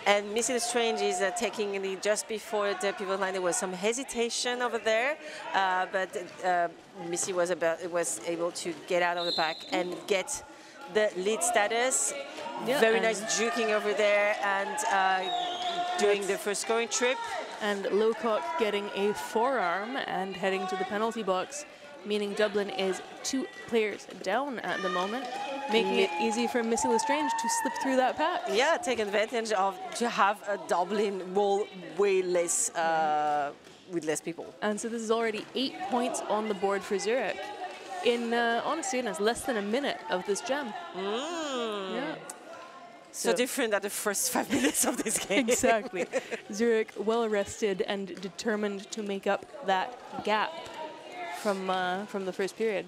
And Missy the Strange is taking the just before the pivot line. There was some hesitation over there, but Missy was able to get out of the pack and get the lead status. Yeah, very nice juking over there and doing the first scoring trip. And Lowcock getting a forearm and heading to the penalty box, meaning Dublin is 2 players down at the moment, making it easy for Missy Lestrange to slip through that pack. Yeah, take advantage of to have a Dublin roll way less with less people. And so this is already 8 points on the board for Zürich in, honestly, it's less than a minute of this jam. Yeah. So different at the first 5 minutes of this game. Exactly. Zürich well rested and determined to make up that gap from the first period.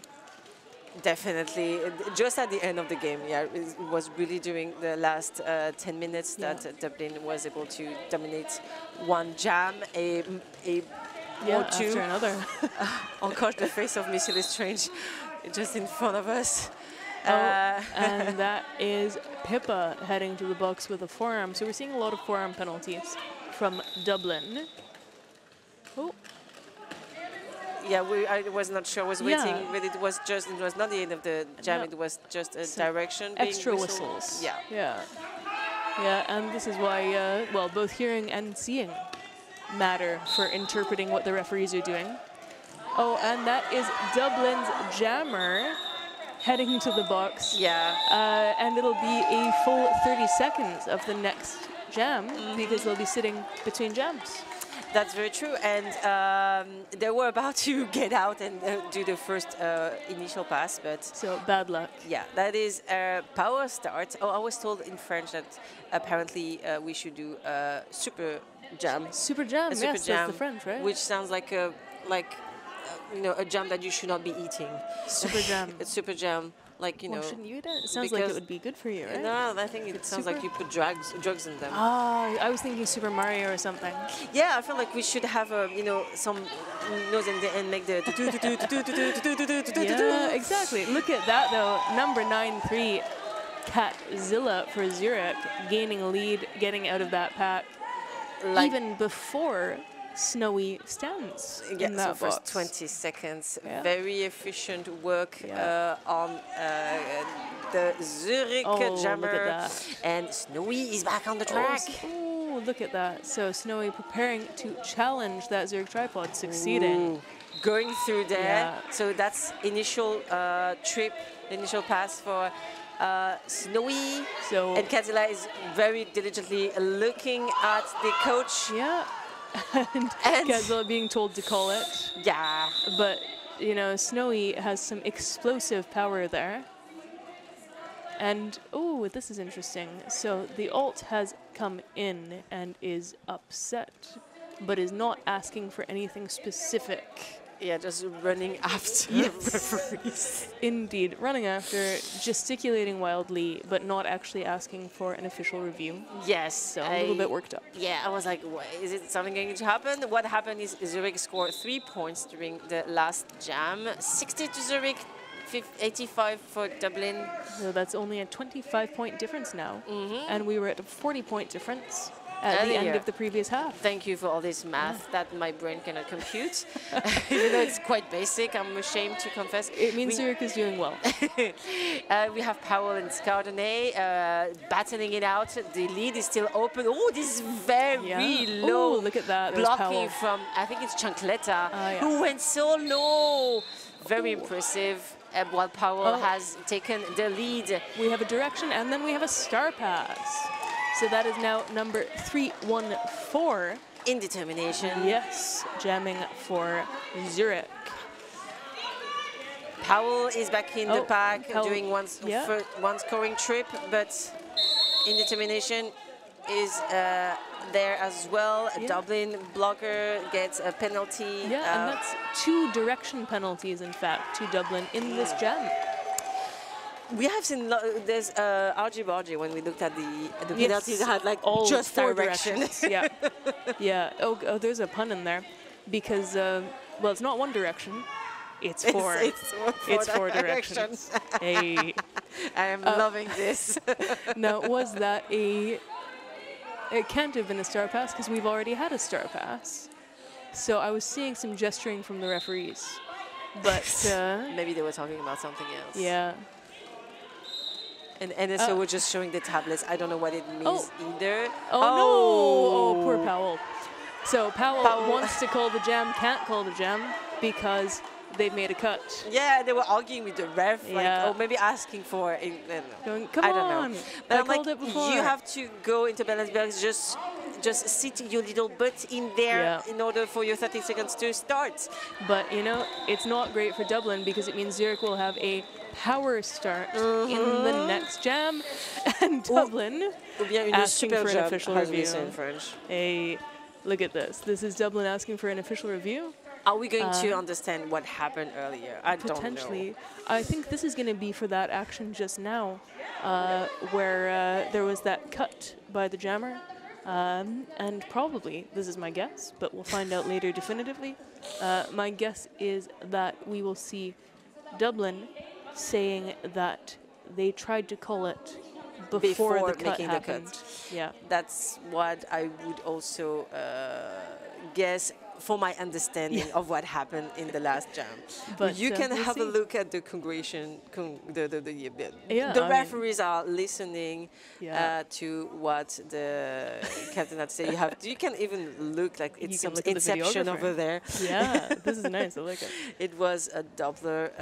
Definitely. Just at the end of the game, it was really during the last 10 minutes that Dublin was able to dominate one jam, or two. After another. Encore the face of Missy Lestrange just in front of us. And that is Pippa heading to the box with a forearm. So we're seeing a lot of forearm penalties from Dublin. Oh. Yeah, I was not sure. I was waiting, but it was not the end of the jam. It was just a direction. Extra whistles. Yeah, and this is why, well, both hearing and seeing matter for interpreting what the referees are doing. Oh, and that is Dublin's jammer heading to the box. Yeah. And it'll be a full 30 seconds of the next jam because they'll be sitting between jams. That's very true, and they were about to get out and do the first initial pass, but... So, bad luck. Yeah, that is a power start. Oh, I was told in French that apparently we should do super jam. Super jam, super yes, jam, that's the French, right? Which sounds like a jam that you should not be eating. Super jam. It's super jam. Like, Well, shouldn't you eat it? It sounds like it would be good for you, right? No, I think it sounds like you put drugs in them. Ah, I was thinking Super Mario or something. Yeah, I feel like we should have some nose and make the. Yeah, exactly. Look at that though. Number 9-3, Kadzilla for Zürich, gaining a lead, getting out of that pack, even before Snowy stands in that so box. first 20 seconds, very efficient work on the Zürich jammer. Look at that. And Snowy is back on the track. Oh, look at that. So Snowy preparing to challenge that Zürich tripod, succeeding. Ooh. Going through there. Yeah. So that's initial trip, initial pass for Snowy. So and Kadzilla is very diligently looking at the coach. Yeah. and Kadzilla being told to call it. Yeah. But, Snowy has some explosive power there. And, oh, this is interesting. So the alt has come in and is upset, but is not asking for anything specific. Yeah, just running after referees. Indeed, running after, gesticulating wildly, but not actually asking for an official review. Yes. So a little bit worked up. Yeah, I was like, is it something going to happen? What happened is Zürich scored 3 points during the last jam. 60 to Zürich, 85 for Dublin. So that's only a 25-point difference now. And we were at a 40-point difference at the end of the previous half. Thank you for all this math that my brain cannot compute. Even though it's quite basic, I'm ashamed to confess. It means Zürich is doing well. We have Powell and Scardonnet battling it out. The lead is still open. Oh, this is very low. Oh, look at that. There's blocking Powell. from, I think it's Chancletta, who went so low. Very impressive. while Powell has taken the lead. We have a direction, and then we have a star pass. So that is now number 314. Indetermination. Yes, jamming for Zürich. Powell is back in the pack, Powell, doing one scoring trip, but Indetermination is there as well. Yeah. Dublin blocker gets a penalty. Yeah, and that's 2 direction penalties, in fact, to Dublin in this jam. We have seen there's RG when we looked at the penalties had like all just 4 direction. directions. Yeah, yeah. Oh, there's a pun in there, because well, it's not one direction. It's 4. It's 4 directions. Hey, I am loving this. now, was that a? It can't have been a star pass because we've already had a star pass. So I was seeing some gesturing from the referees, but maybe they were talking about something else. yeah. And so we're just showing the tablets. I don't know what it means either. Oh no! Oh, poor Powell. So Powell wants to call the jam, can't call the jam because they've made a cut. Yeah, they were arguing with the ref, like, Yeah. or maybe asking for. Going, come I don't on! know. But I I'm like, called it before. you have to go into balance box, just sit your little butt in there Yeah. in order for your 30 seconds to start. But you know, it's not great for Dublin because it means Zurich will have a power start in the next jam, and Dublin asking for an official review. In French. Hey, look at this. This is Dublin asking for an official review. Are we going to understand what happened earlier? I don't know. Potentially. I think this is going to be for that action just now, where there was that cut by the jammer. And probably, this is my guess, but we'll find out later definitively. My guess is that we will see Dublin saying that they tried to call it before the cut happened. Yeah, that's what I would also guess for my understanding of what happened in the last jam. But you can we'll have see. a look at the congregation. Yeah, The I referees are listening Yeah. to what the captain had to say. You can even look like You it's can some look at the inception videographer. over there. Yeah, this is nice. I like it. It was a Doppler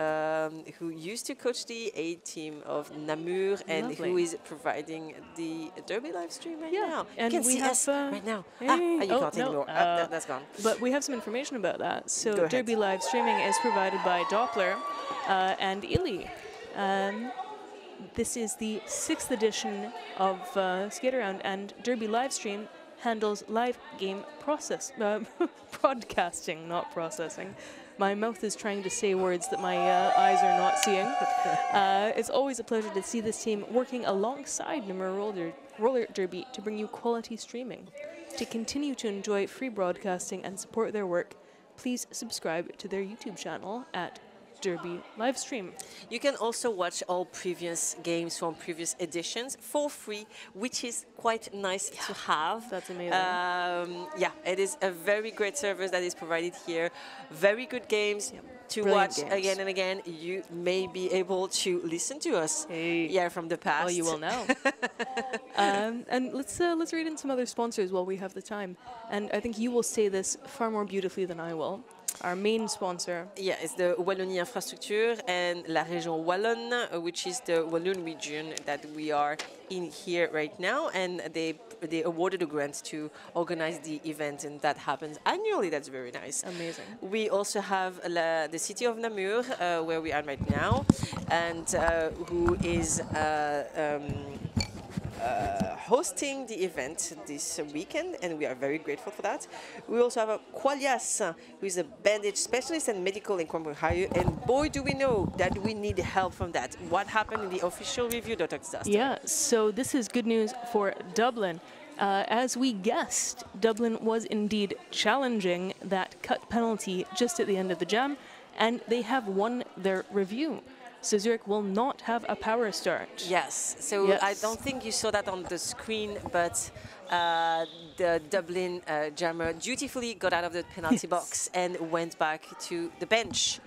who used to coach the A team of Namur and Lovely. who is providing the Derby live stream right Yeah, now. and you can we see have, us right now. hey, You oh, can't no, ignore. That's gone. But we have some information about that. Go So ahead. Derby live streaming is provided by Doppler and Illy. This is the 6th edition of Skate Around, and Derby Livestream handles live game broadcasting, not processing. My mouth is trying to say words that my eyes are not seeing. It's always a pleasure to see this team working alongside Namur Roller Derby to bring you quality streaming. To continue to enjoy free broadcasting and support their work, please subscribe to their YouTube channel at Derby Livestream. You can also watch all previous games from previous editions for free, which is quite nice to have. That's amazing. Yeah, it is a very great service that is provided here. Very good games to Brilliant watch games. again and again. You may be able to listen to us from the past. Oh, you will now. And let's read in some other sponsors while we have the time. And I think you will say this far more beautifully than I will. Our main sponsor. Yeah, it's the Wallonie Infrastructure and La Région Wallonne, which is the Walloon region that we are in here right now. And they awarded a grant to organize the event, and that happens annually. That's very nice. Amazing. We also have the city of Namur, where we are right now, and who is hosting the event this weekend, and we are very grateful for that. We also have a Qualias, who is a bandage specialist and medical equipment hire, and boy do we know that we need help from that. What happened in the official review, Dr. Disaster? Yeah, so this is good news for Dublin. As we guessed, Dublin was indeed challenging that cut penalty just at the end of the jam, and they have won their review. So Zurich will not have a power start. Yes, so Yes. I don't think you saw that on the screen, but the Dublin jammer dutifully got out of the penalty box and went back to the bench.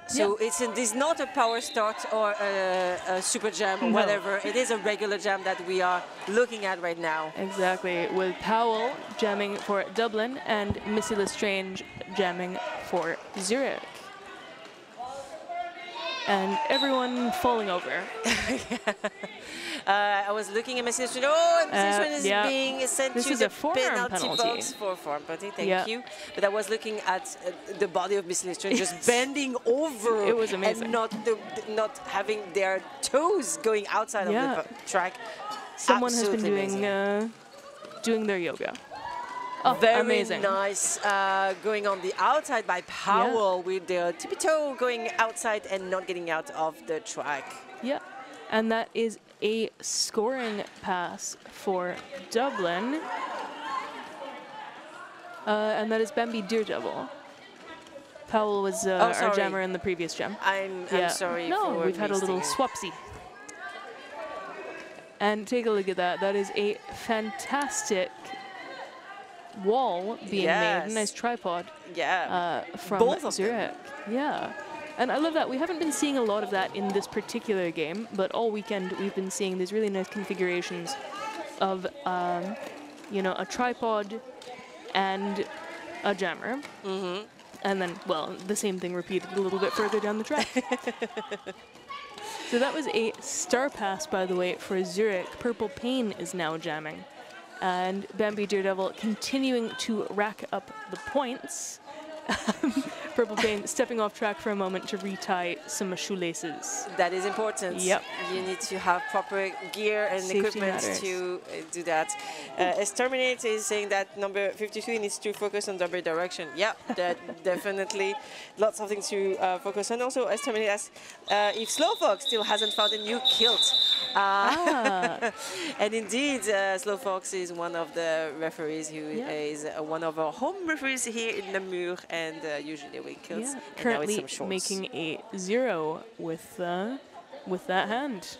So it's not a power start or a super jam or whatever. It is a regular jam that we are looking at right now. Exactly, with Powell jamming for Dublin and Missy Lestrange jamming for Zurich. and everyone falling over. I was looking at Messi Lestrand. Oh, Messi Lestrand is yeah. being sent This to is the a forearm penalty penalty. box for forearm penalty. Thank Yeah. you. But I was looking at the body of Messi Lestrand just bending over. It was amazing. And not having their toes going outside of the track. Someone has been Absolutely doing their yoga. Oh, very amazing. nice going on the outside by Powell with the tippy toe going outside and not getting out of the track. Yeah, and that is a scoring pass for Dublin. And that is Bambi Daredevil. Powell was our jammer in the previous jam. I'm sorry. No, for we've had a little mixing. swapsy. And take a look at that. That is a fantastic wall being made. A nice tripod. Yeah. From Both of Zürich. Yeah. And I love that. We haven't been seeing a lot of that in this particular game, but all weekend we've been seeing these really nice configurations of, you know, a tripod and a jammer. Mm-hmm. And then, well, the same thing repeated a little bit further down the track. So that was a star pass, by the way, for Zürich. Purple Pain is now jamming. And Bambi Daredevil continuing to rack up the points. Purple Pain stepping off track for a moment to retie some shoelaces. That is important. Yep. You need to have proper gear and Safety equipment matters. to do that. Exterminate is saying that number 53 needs to focus on double direction. Yeah, that definitely lots of things to focus on. Also, Exterminate asks if Slowfox still hasn't found a new kilt. And indeed, Slowfox is one of the referees who is one of our home referees here in Namur, and usually they wear kilts. Yeah, and now it's currently some shorts. making a 0 with that hand.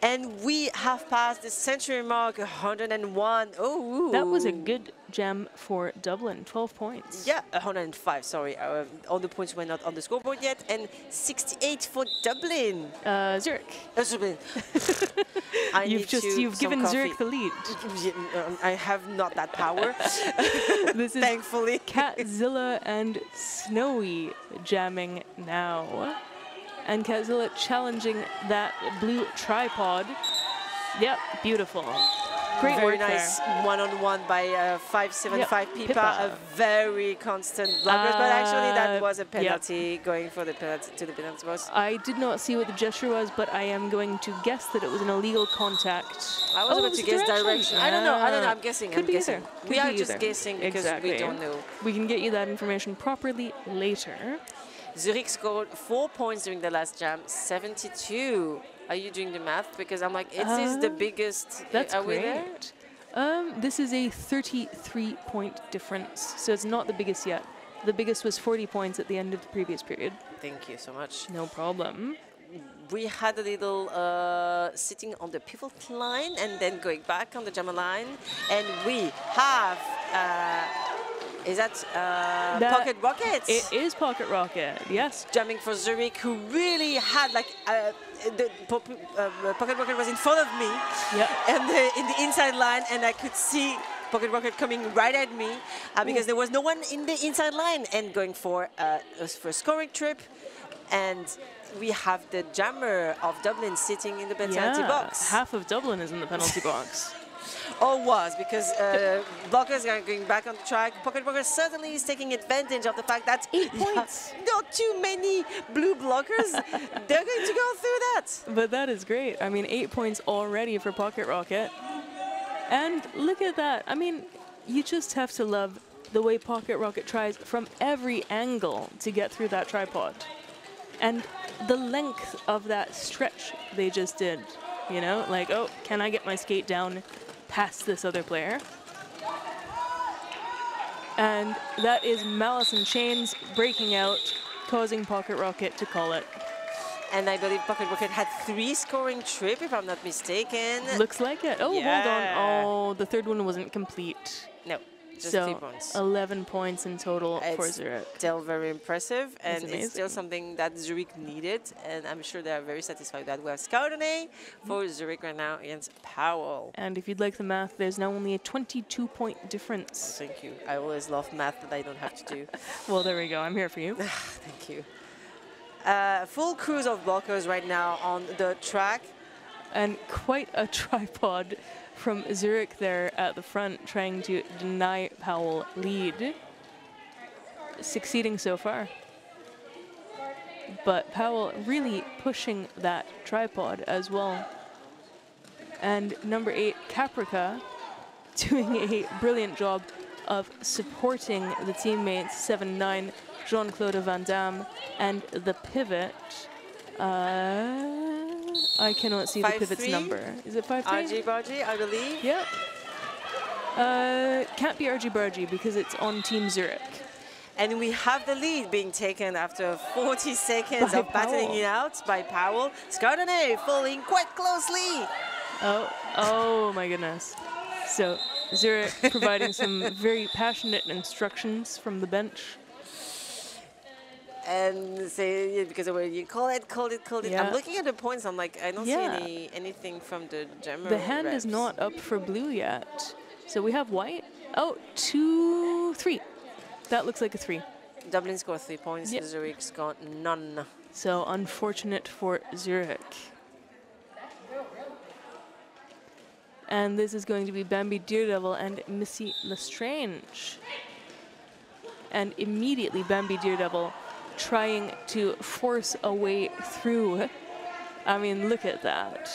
And we have passed the century mark, 101. Oh, That was a good jam for Dublin, 12 points. Yeah, 105, sorry. All the points were not on the scoreboard yet. And 68 for Dublin. Zurich. Dublin. You've given Zurich the lead. I have not that power. This is thankfully. Catzilla and Snowy jamming now. And Catzilla challenging that blue tripod. Yep, beautiful. Great Very work nice there. one-on-one by 575 Yep, Pipa. A very constant blockers, but actually that was a penalty going for the penalty to the penalty box. I did not see what the gesture was, but I am going to guess that it was an illegal contact. I was about to guess direction. I don't know. I'm guessing. Could I'm be guessing. either. Could We are be just either. guessing because Exactly. we don't know. We can get you that information properly later. Zurich scored 4 points during the last jam, 72. Are you doing the math? Because I'm like, it is the biggest. That's are we there? great. This is a 33-point difference, so it's not the biggest yet. The biggest was 40 points at the end of the previous period. Thank you so much. No problem. We had a little sitting on the pivot line and then going back on the jammer line. And we have, is that Pocket Rocket? It is Pocket Rocket, yes. Jamming for Zurich, who really had like, the Pocket Rocket was in front of me. Yep. And in the inside line, and I could see Pocket Rocket coming right at me because there was no one in the inside line and going for a scoring trip. And we have the jammer of Dublin sitting in the penalty box. Half of Dublin is in the penalty box. Or was, because blockers are going back on the track. Pocket Rocket certainly is taking advantage of the fact that 8 points. Not too many blue blockers. They're going to go through that. But that is great. I mean, 8 points already for Pocket Rocket. And look at that. I mean, you just have to love the way Pocket Rocket tries from every angle to get through that tripod. And the length of that stretch they just did, you know? Like, oh, can I get my skate down past this other player? And that is Malice in Chains breaking out, causing Pocket Rocket to call it. And I believe Pocket Rocket had 3 scoring trip, if I'm not mistaken. Looks like it. Oh, Yeah. hold on. Oh, the third one wasn't complete. No, just So 3 points. 11 points in total for It's Zurich. still very impressive, and That's it's still amazing. something that Zurich needed, and I'm sure they are very satisfied with that. We have Scoutone for Zurich right now against Powell. And if you'd like the math, there's now only a 22-point difference. Thank you. I always love math that I don't have to do. Well, there we go. I'm here for you. Thank you. full cruise of blockers right now on the track. And quite a tripod from Zürich there at the front, trying to deny Powell lead. Succeeding so far. But Powell really pushing that tripod as well. And number 8, Caprica, doing a brilliant job of supporting the teammates, 7-9, Jean-Claude Van Damme, and the pivot. I cannot see the pivot's number. Is it 5-3? RG Bargy, I believe. Yep. Can't be RG Bargy because it's on Team Zurich. And we have the lead being taken after 40 seconds of battling it out by Powell. Scardone falling quite closely. Oh my goodness. So Zurich providing some very passionate instructions from the bench. And say, because when you call it. Yeah. I'm looking at the points, I'm like, I don't see anything from the jammer. The hand is not up for blue yet. So we have white. Oh, 2-3. That looks like a 3. Dublin scored 3 points, Zurich's got none. So unfortunate for Zurich. And this is going to be Bambi Daredevil and Missy Lestrange. And immediately Bambi Daredevil trying to force a way through. I mean, look at that.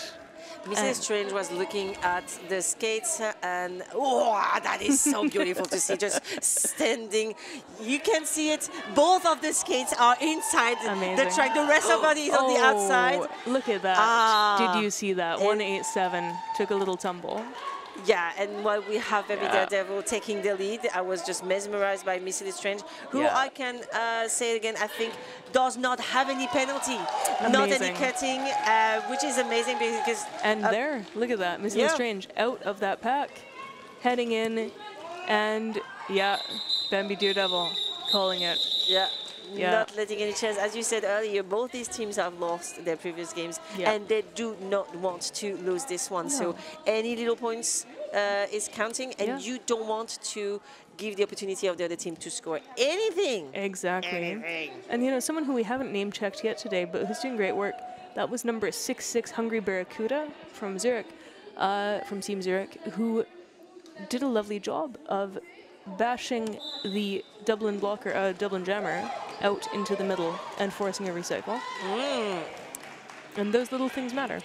Mrs. Strange was looking at the skates and that is so beautiful to see, just standing. You can see it. Both of the skates are inside the track. The rest of the body is on the outside. Look at that. Did you see that? 187 took a little tumble. Yeah, and while we have Baby Daredevil taking the lead, I was just mesmerized by Missy Lestrange, who I can say it again, I think does not have any penalty, not any cutting, which is amazing because... And there, look at that, Missy Lestrange out of that pack, heading in, and Bambi Daredevil calling it. Not letting any chance. As you said earlier, both these teams have lost their previous games, and they do not want to lose this one. So any little points is counting, and you don't want to give the opportunity of the other team to score anything. Exactly. And you know, someone who we haven't name checked yet today, but who's doing great work, that was number 66, Hungry Barracuda from Zurich, from Team Zurich, who did a lovely job of bashing the Dublin blocker, Dublin jammer, out into the middle and forcing a recycle. And those little things matter.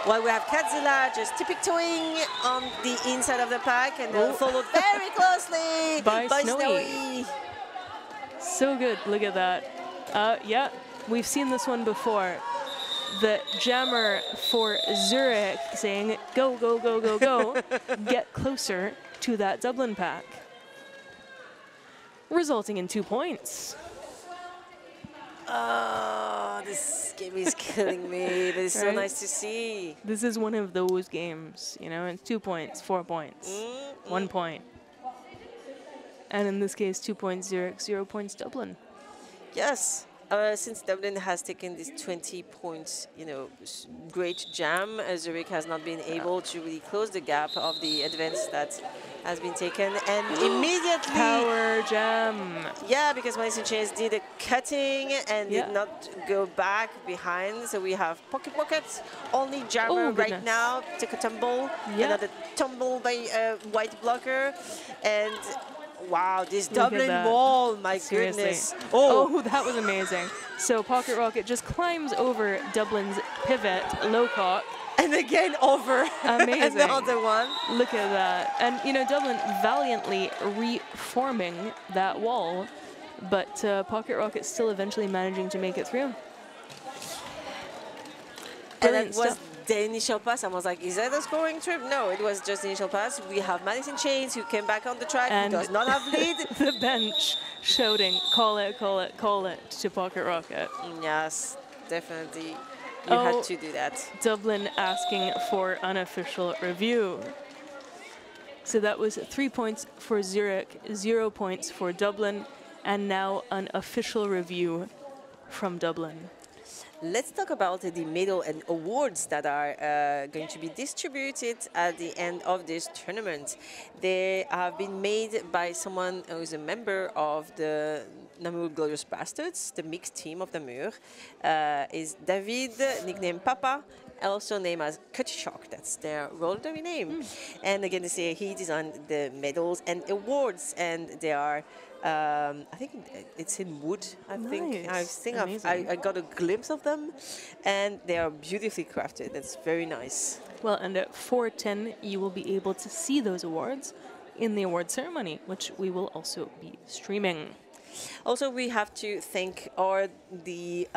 Well, we have Katzilla just tiptoeing on the inside of the pack and followed very closely by Snowy. So good, look at that. Yeah, we've seen this one before. The jammer for Zurich saying, go, go, go, go, go, get closer to that Dublin pack, resulting in 2 points. Oh, this game is killing me, but it's so nice to see. This is one of those games, you know, it's 2 points, 4 points, 1 point. And in this case, 2 points Zurich, 0 points Dublin. Yes. Since Dublin has taken this 20 points, you know, great jam, Zurich has not been able to really close the gap of the advance that has been taken, and immediately power jam. Yeah, because Madison Chase did a cutting and did not go back behind. So we have pocket, only jammer right now. Took a tumble, another tumble by white blocker, and. Wow, this Dublin wall, my goodness. Oh, that was amazing. So Pocket Rocket just climbs over Dublin's pivot, low cock. And again over another one. Look at that. And, you know, Dublin valiantly reforming that wall, but Pocket Rocket still eventually managing to make it through. And that was the initial pass. I was like, is that a scoring trip? No, it was just the initial pass. We have Madison Chains who came back on the track, and who does not have lead. The bench shouting, call it, call it, call it to Pocket Rocket. Yes, definitely. You had to do that. Dublin asking for unofficial review. So that was 3 points for Zurich, 0 points for Dublin, and now an official review from Dublin. Let's talk about the medal and awards that are going to be distributed at the end of this tournament. They have been made by someone who is a member of the Namur Glorious Bastards, the mixed team of Namur, is David, nicknamed Papa, also named as Kutschok. That's their roller derby name. And again, they say he designed the medals and awards, and they are. I think it's in wood. I think I got a glimpse of them, and they are beautifully crafted. That's very nice. Well, and at 4:10, you will be able to see those awards in the award ceremony, which we will also be streaming. Also, we have to thank the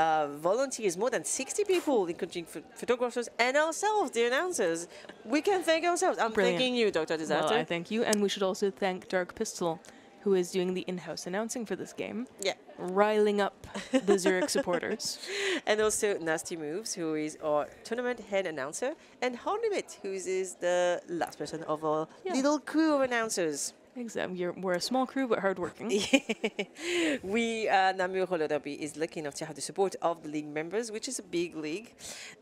volunteers, more than 60 people, including photographers and ourselves, the announcers. We can thank ourselves. I'm thanking you, Dr. Disaster. Well, I thank you, and we should also thank Dark Pistol, who is doing the in-house announcing for this game. Yeah. Riling up the Zürich supporters. And also Nasty Moves, who is our tournament head announcer, and Hard Limit, who is the last person of our little crew of announcers. Exactly. We're a small crew, but hardworking. We, Namur Roller Derby, is lucky enough to have the support of the league members, which is a big league,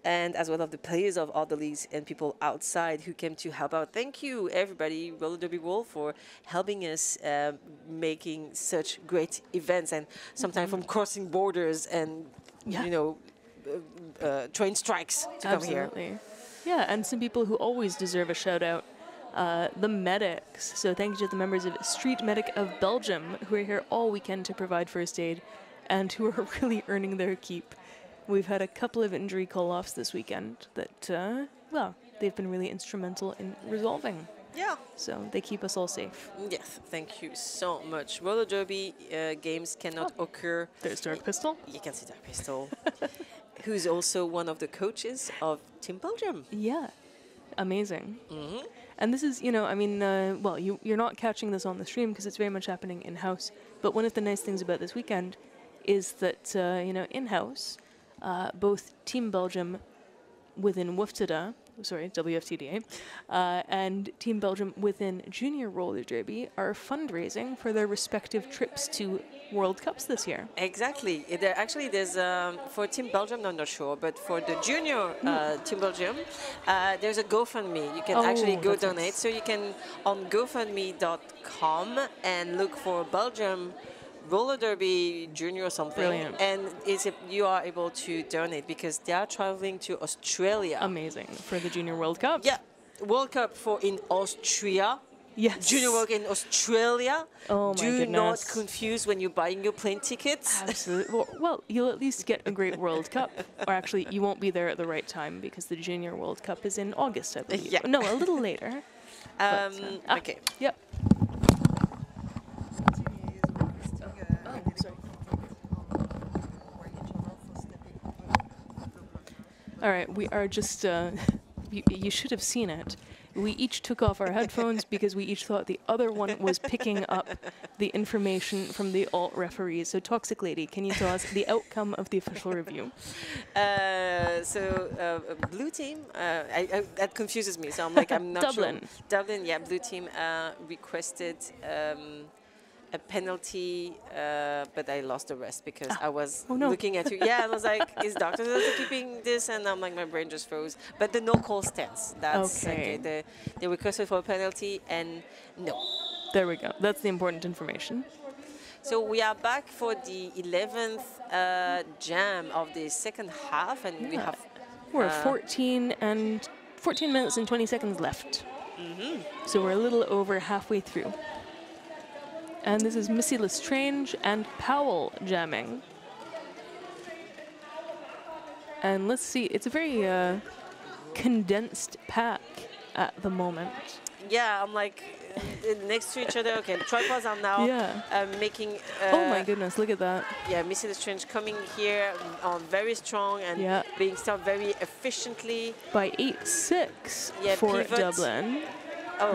and as well of the players of other leagues and people outside who came to help out. Thank you, everybody, Roller Derby World, for helping us making such great events, and sometimes from crossing borders and, you know, train strikes to come here. Absolutely. Yeah, and some people who always deserve a shout out. The medics. So thank you to the members of Street Medic of Belgium, who are here all weekend to provide first aid and who are really earning their keep. We've had a couple of injury call-offs this weekend that, well, they've been really instrumental in resolving. Yeah. So they keep us all safe. Yes, thank you so much. Roller derby games cannot occur. There's Dark Pistol. You can see Dark Pistol, who's also one of the coaches of Team Belgium. Yeah. Amazing. And this is, you know, I mean, well, you're not catching this on the stream because it's very much happening in-house. But one of the nice things about this weekend is that, you know, in-house, both Team Belgium within WFTDA, and Team Belgium within Junior Roller Derby are fundraising for their respective trips to World Cups this year. Exactly. There's for Team Belgium, I'm not sure, but for the Junior Team Belgium, there's a GoFundMe. You can actually go donate. So you can on GoFundMe.com and look for Belgium Roller Derby Junior or something. Brilliant. And you are able to donate because they are traveling to Australia. Amazing. For the Junior World Cup. Yeah. World Cup in Austria. Yes. Junior World in Australia. Oh my goodness. Do not confuse when you're buying your plane tickets. Absolutely. Well, you'll at least get a great World Cup. Or actually, you won't be there at the right time because the Junior World Cup is in August, I believe. Yeah. No, a little later. Okay. Yep. All right, we are just, you should have seen it. We each took off our headphones because we each thought the other one was picking up the information from the alt referees. So Toxic Lady, can you tell us the outcome of the official review? Blue team, that confuses me. So I'm like, I'm not Dublin. sure. Dublin, yeah, blue team requested a penalty, but I lost the rest because I was looking at you. Yeah, I was like, is Dr. keeping this? And I'm like, my brain just froze. But the no call stands. That's okay. They requested for a penalty and no. There we go. That's the important information. So we are back for the 11th jam of the second half, and we have... We're 14 minutes and 20 seconds left. So we're a little over halfway through. And this is Missy Lestrange and Powell jamming. And let's see, it's a very condensed pack at the moment. Yeah, I'm like next to each other. Okay, the tripods are now making... oh my goodness, look at that. Yeah, Missy Lestrange coming here very strong and being started very efficiently. By 8-6 for Dublin. Oh,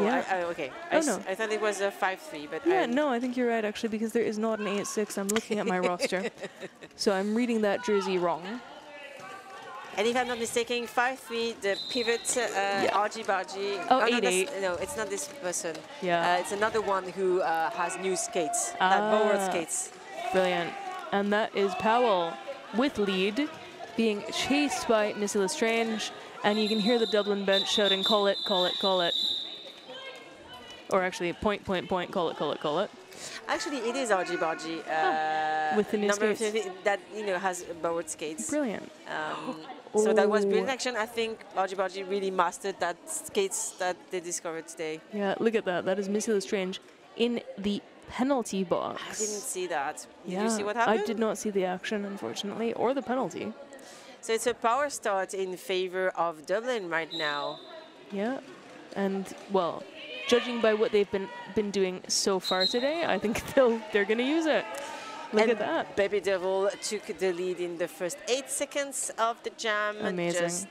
okay. I thought it was a 5-3, but no, I think you're right actually because there is not an 8-6. I'm looking at my roster, so I'm reading that jersey wrong. And if I'm not mistaken, 5-3, the pivot RG Bargy. Oh, 8-8. No, it's not this person. Yeah, it's another one who has new skates, Bowers skates. Brilliant. And that is Powell with lead, being chased by Missy Lestrange, and you can hear the Dublin bench shouting, "Call it, call it, call it." or actually point, call it. Actually, it is Argy Bargy. With the new number skates. 50 that has Boward skates. Brilliant. So that was Oh. brilliant action. I think Argy Bargy really mastered that skates that they discovered today. Yeah, look at that. That is Missy Lestrange in the penalty box. I didn't see that. Did Yeah, you see what happened? I did not see the action, unfortunately, or the penalty. So it's a power start in favor of Dublin right now. Yeah, and well, judging by what they've been doing so far today, I think they're going to use it. Look at that. Baby Devil took the lead in the first 8 seconds of the jam. Amazing. Just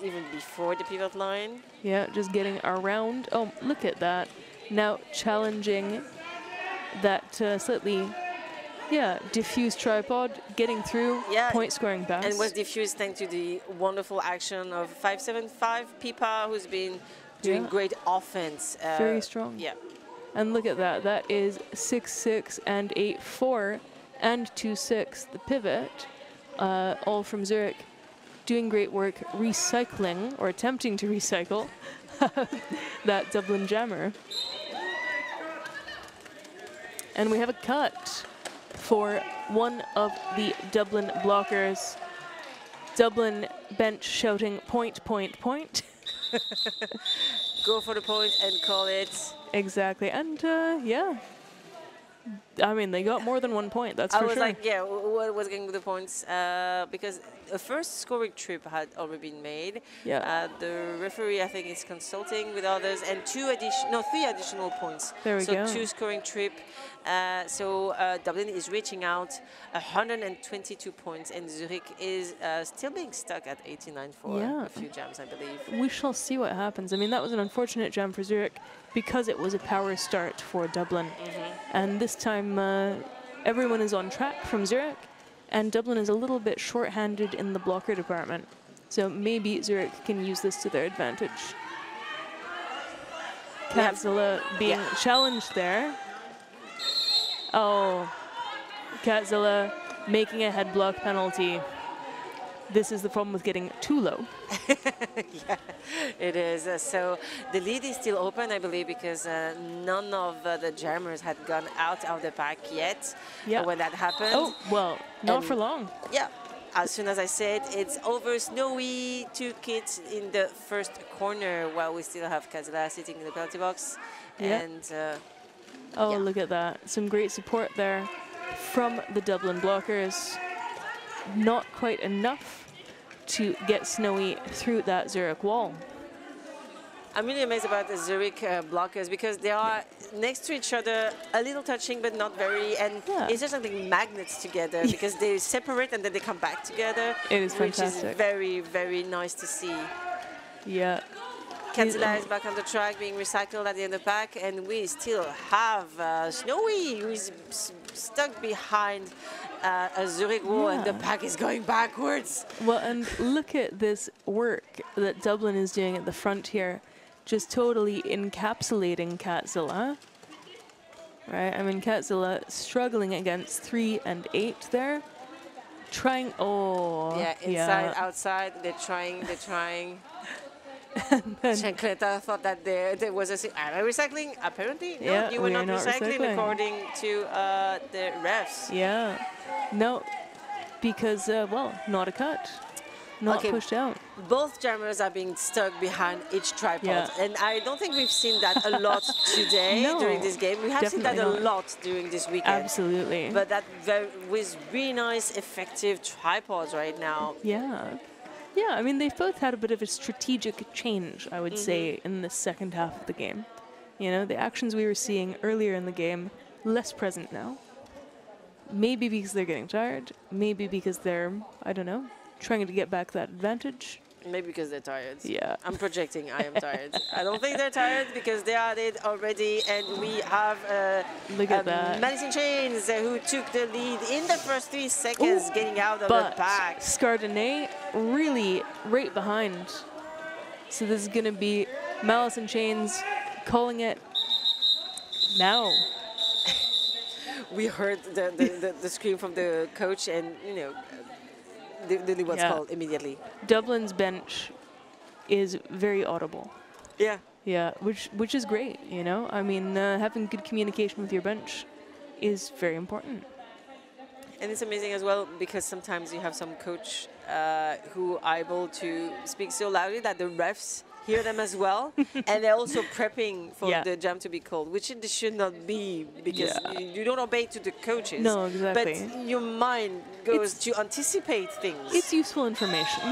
even before the pivot line. Yeah, just getting around. Oh, look at that. Now challenging that slightly, diffused tripod, getting through, point scoring pass. And was diffused thanks to the wonderful action of 575 Pipa, who's been doing great offense. Very strong. Yeah. And look at that. That is 6-6 and 8-4 and 2-6. The pivot, all from Zürich, doing great work, recycling or attempting to recycle that Dublin jammer. And we have a cut for one of the Dublin blockers. Dublin bench shouting point. Go for the point and call it. Exactly. And I mean, they got more than 1 point, that's for sure. I was like, what was going with the points? Because a first scoring trip had already been made. Yeah. The referee, I think, is consulting with others, and 3 additional points. There we go. So 2 scoring trip. So Dublin is reaching out 122 points, and Zurich is still being stuck at 89 for a few jams, I believe. We shall see what happens. I mean, that was an unfortunate jam for Zurich because it was a power start for Dublin. And this time, everyone is on track from Zurich, and Dublin is a little bit short-handed in the blocker department. So maybe Zurich can use this to their advantage. Katzela being challenged there. Oh, Katzela making a head block penalty. This is the problem with getting too low. Yeah, it is. So the lead is still open, I believe, because none of the jammers had gone out of the pack yet when that happened. Oh, well, not for long. Yeah. As soon as I said, it's over. Snowy took it in the first corner while we still have Katzela sitting in the penalty box. And look at that. Some great support there from the Dublin blockers. Not quite enough to get Snowy through that Zurich wall. I'm really amazed about the Zurich blockers because they are next to each other, a little touching, but not very. And it's just something magnets together because they separate and then they come back together. It is fantastic. Which is very, very nice to see. Yeah. Katzela is back on the track, being recycled at the end of the pack, and we still have Snowy, who is stuck behind a Zurich wall, and the pack is going backwards. Well, and look at this work that Dublin is doing at the front here, just totally encapsulating Katzela. Right, I mean, Katzela struggling against 3 and 8 there. Trying, inside, outside, they're trying. Chancleta thought that there was am I recycling? Apparently, no, you were not recycling according to the refs. Yeah, no, because, not a cut, not pushed out. Both jammers are being stuck behind each tripod, and I don't think we've seen that a lot today during this game. We have seen that a lot during this weekend. Absolutely. But that was really nice, effective tripods right now. Yeah. Yeah, I mean, they've both had a bit of a strategic change, I would say, in the second half of the game. You know, the actions we were seeing earlier in the game, less present now. Maybe because they're getting tired, maybe because they're, I don't know, trying to get back that advantage. Maybe because they're tired. Yeah. I'm projecting I am tired. I don't think they're tired because they are it already, and we have look at that. Madison Chains who took the lead in the first 3 seconds, getting out of the pack. Scardinay really right behind. So this is going to be Malice in Chains calling it now. We heard the scream from the coach, and you know, the what's called immediately. Dublin's bench is very audible. Yeah. Yeah, which is great, you know? I mean, having good communication with your bench is very important. And it's amazing as well because sometimes you have some coach who are able to speak so loudly that the refs hear them as well, and they're also prepping for the jam to be called, which it should not be because you don't obey to the coaches. No, exactly. But your mind goes to anticipate things. It's useful information.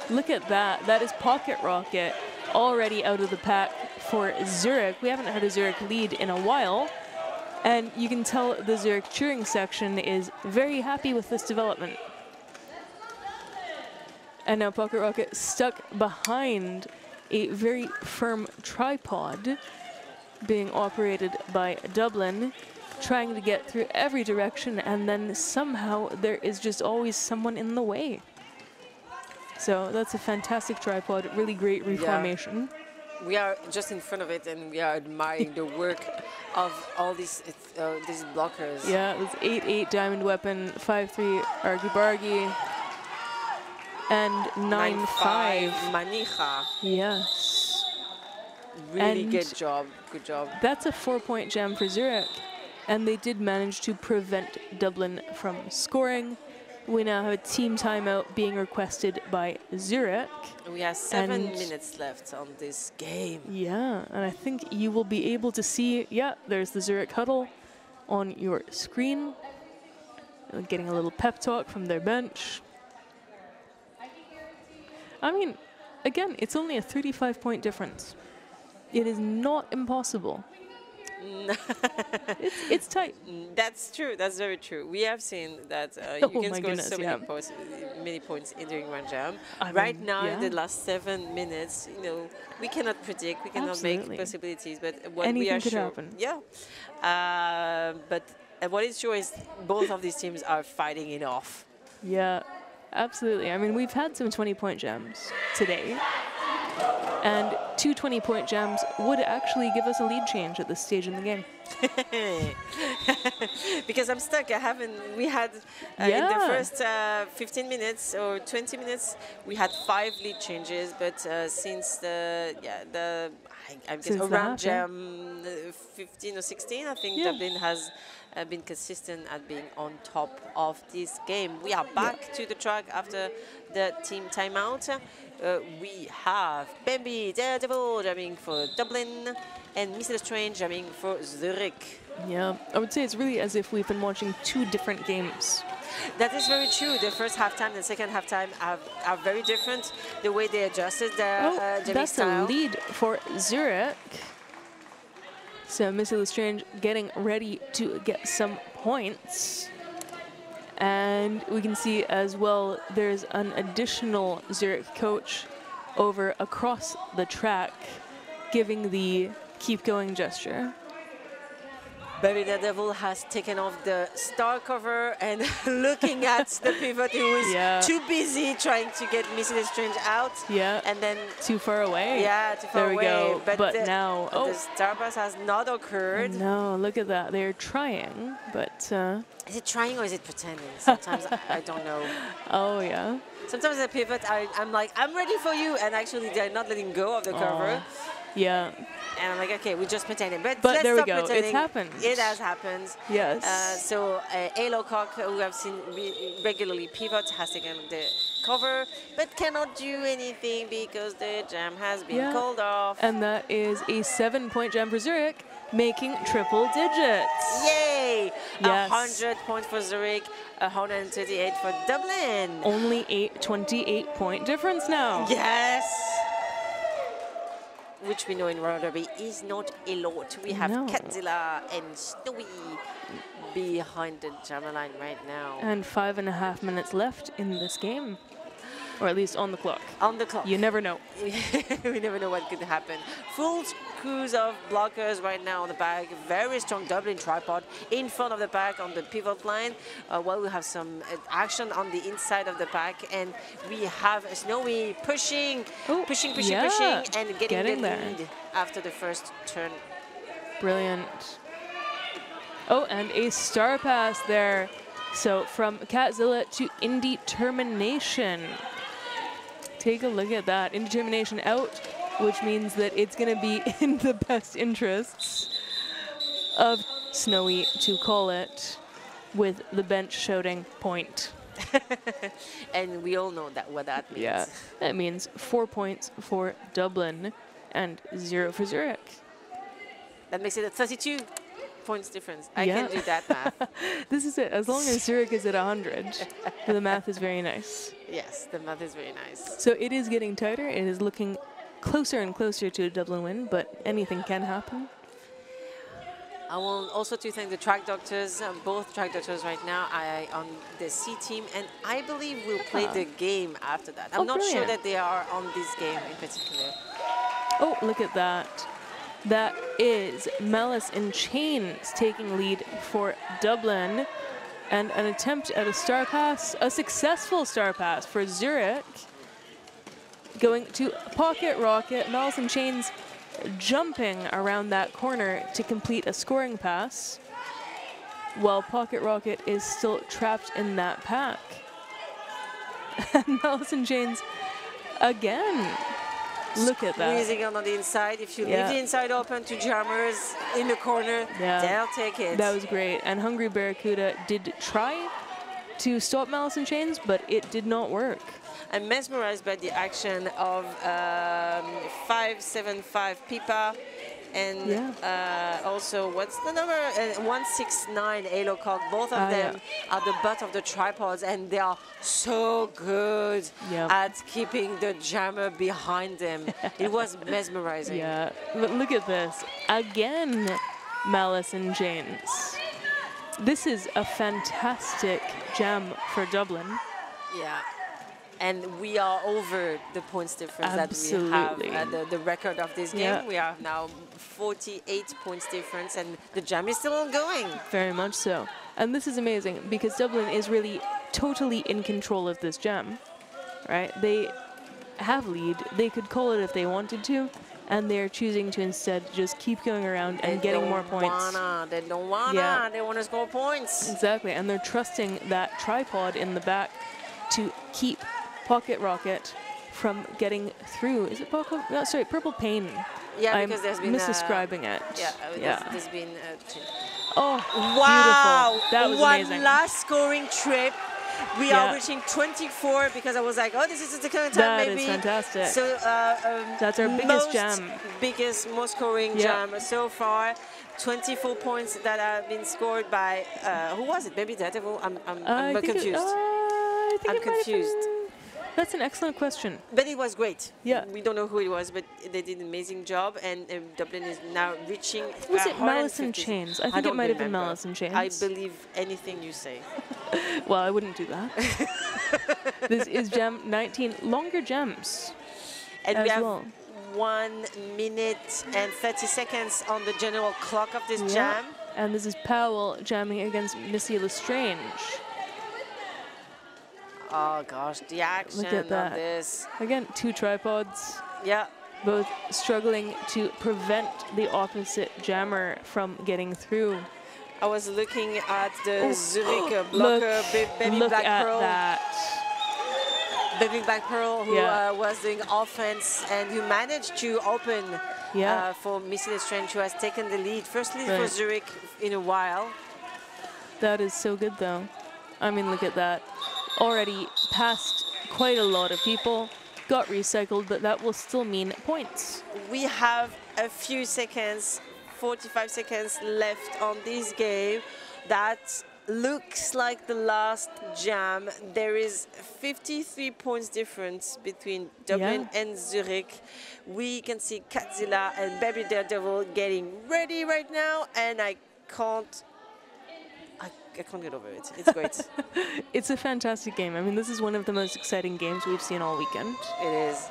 Look at that. That is Pocket Rocket already out of the pack for Zürich. We haven't had a Zürich lead in a while. And you can tell the Zurich cheering section is very happy with this development. And now Pocket Rocket stuck behind a very firm tripod being operated by Dublin, trying to get through every direction, and then somehow there is just always someone in the way. So that's a fantastic tripod, really great reformation. Yeah. We are just in front of it, and we are admiring the work of all these blockers. Yeah, it's 8-8 Diamond Weapon, 5-3 Argy Bargy, and 9-5 Manija. Yes. Really And good job. Good job. That's a 4-point jam for Zurich, and they did manage to prevent Dublin from scoring. We now have a team timeout being requested by Zurich. We have 7 minutes left on this game. Yeah, and I think you will be able to see, there's the Zurich huddle on your screen. Getting a little pep talk from their bench. I mean, again, it's only a 35-point difference. It is not impossible. It's tight. That's true. That's very true. We have seen that you can score so many points in during one jam. Right now, in the last 7 minutes, you know, we cannot predict. We cannot make possibilities. But what anything we are could sure, happen. But what is sure is both of these teams are fighting it off. Yeah, absolutely. I mean, we've had some 20-point jams today. And 2 20-point jams would actually give us a lead change at this stage in the game. Because I'm stuck. We had in the first 15 minutes or 20 minutes, we had 5 lead changes. But since I guess around jam 15 or 16, I think Dublin has been consistent at being on top of this game. We are back to the track after the team timeout. We have Bambi Daredevil jamming for Dublin and Mr. Strange jamming for Zurich. Yeah, I would say it's really as if we've been watching 2 different games. That is very true. The first halftime and the second halftime are very different. The way they adjusted their jamming style. That's a lead for Zurich. So Mr. Strange getting ready to get some points. And we can see as well there's an additional Zurich coach over across the track giving the keep going gesture. Baby Daredevil has taken off the star cover and looking at the pivot who is too busy trying to get Mrs. Strange out. Yeah. And then too far away. Yeah, too far away. There we go. But now the star pass has not occurred. No, look at that. They're trying, but is it trying or is it pretending? Sometimes I don't know. Oh yeah. Sometimes the pivot I'm like, I'm ready for you, and actually they're not letting go of the cover. Yeah. And I'm like, okay, we just pretending. But there let's we stop go. pretending. It's happened. It has happened. Yes. So Halo Cock, who I've seen regularly pivot, has taken the cover, but cannot do anything because the jam has been called off. And that is a 7-point jam for Zurich, making triple digits. Yay! Yes. 100 points for Zurich, 138 for Dublin. Only a 28-point difference now. Yes! Which we know in roller derby is not a lot. We have Catzilla and Snowy behind the jammer line right now. And 5.5 minutes left in this game. Or at least on the clock. On the clock. You never know. We never know what could happen. Full crews of blockers right now on the back. Very strong Dublin tripod in front of the pack on the pivot line. While we have some action on the inside of the pack. And we have Snowy pushing, pushing, and getting the lead after the first turn. Brilliant. Oh, and a star pass there. So from Catzilla to Indetermination. Take a look at that. Indetermination out which means that it's going to be in the best interests of Snowy to call it with the bench shouting point. And we all know that what that means. Yeah, that means 4 points for Dublin and 0 for Zurich. That makes it a 32 points difference. I Yeah. can do that math. This is it. As long as Zurich is at 100, the math is very nice. Yes, the math is very nice. So it is getting tighter. It is looking closer and closer to a Dublin win, but anything can happen. I want also to thank the track doctors, both track doctors right now on the C team, and I believe we'll play the game after that. I'm not sure brilliant. that they are on this game in particular. Oh, look at that. That is Malice in Chains taking lead for Dublin, and an attempt at a star pass, a successful star pass for Zurich. Going to Pocket Rocket, Malice in Chains jumping around that corner to complete a scoring pass, while Pocket Rocket is still trapped in that pack. And Malice in Chains again. Look at that. Squeezing on the inside. If you leave the inside open to jammers in the corner, they'll take it. That was great. And Hungry Barracuda did try to stop Malice in Chains, but it did not work. I'm mesmerized by the action of 575 Pipa and also, what's the number? 169 Halo Cock. Both of them are the butt of the tripods, and they are so good at keeping the jammer behind them. It was mesmerizing. Yeah, but look at this. Again, Malice in Chains. This is a fantastic jam for Dublin. Yeah. And we are over the points difference that we have at the record of this game. We have now 48 points difference, and the jam is still ongoing. Very much so. And this is amazing because Dublin is really totally in control of this jam, right? They have lead. They could call it if they wanted to, and they're choosing to instead just keep going around and getting more points. They don't wanna. They want to score points. Exactly, and they're trusting that tripod in the back to keep Pocket Rocket from getting through. Is it Pocket? No, sorry, Purple Pain. Yeah, because there's been misdescribing it. There's been. Oh, wow! Beautiful. That was One amazing. last scoring trip. We are reaching 24 because I was like, oh, this is the kind of time maybe. That is fantastic. So that's our biggest jam. Most scoring jam so far. 24 points that have been scored by who was it? Maybe Daredevil. I'm confused. I'm confused. That's an excellent question. But it was great. Yeah. We don't know who it was, but they did an amazing job, and Dublin is now reaching. Was it Malice in Chains? I think it might have been Malice in Chains. I believe anything you say. Well, I wouldn't do that. This is jam 19, longer jams. And we have 1 minute and 30 seconds on the general clock of this jam. And this is Powell jamming against Missy Lestrange. Oh gosh, the action of this. Again, 2 tripods. Yeah. Both struggling to prevent the opposite jammer from getting through. I was looking at the Zurich blocker, Baby Black Pearl. Baby Black Pearl, who was doing offense and who managed to open for Missy Lestrange, who has taken the lead. First lead for Zurich in a while. That is so good, though. I mean, look at that. Already passed quite a lot of people, got recycled, but that will still mean points. We have a few seconds, 45 seconds left on this game. That looks like the last jam. There is 53 points difference between Dublin and Zurich. We can see Catzilla and Baby Daredevil getting ready right now, and I can't get over it. It's great. It's a fantastic game. I mean, this is one of the most exciting games we've seen all weekend. It is.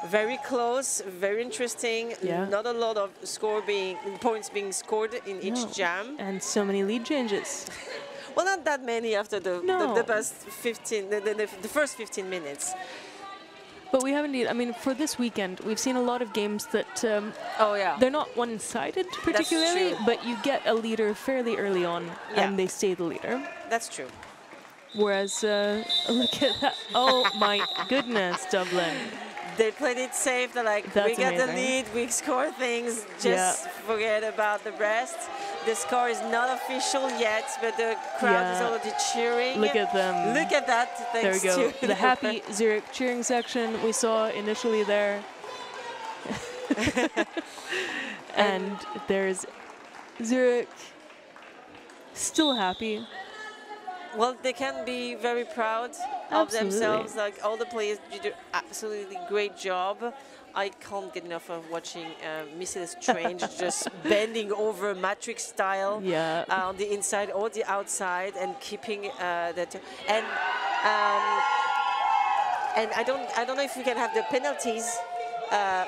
Very close, very interesting. Not a lot of points being scored in each jam. And so many lead changes. Well, not that many after the past 15, the first 15 minutes. But we have indeed, I mean, for this weekend, we've seen a lot of games that, they're not one-sided particularly, but you get a leader fairly early on, and they stay the leader. That's true. Whereas, look at that. Oh, my goodness, Dublin. They played it safe. They're like, That's we get the amazing. lead, we score things, just forget about the rest. The score is not official yet, but the crowd is already cheering. Look at them. Look at that. There we Thanks go. to The happy Zurich cheering section we saw initially there. And there's Zurich still happy. Well, they can be very proud of themselves. Like all the players did an absolutely great job. I can't get enough of watching Missy Lestrange just bending over Matrix style on the inside or the outside and keeping that. And I don't know if we can have the penalties,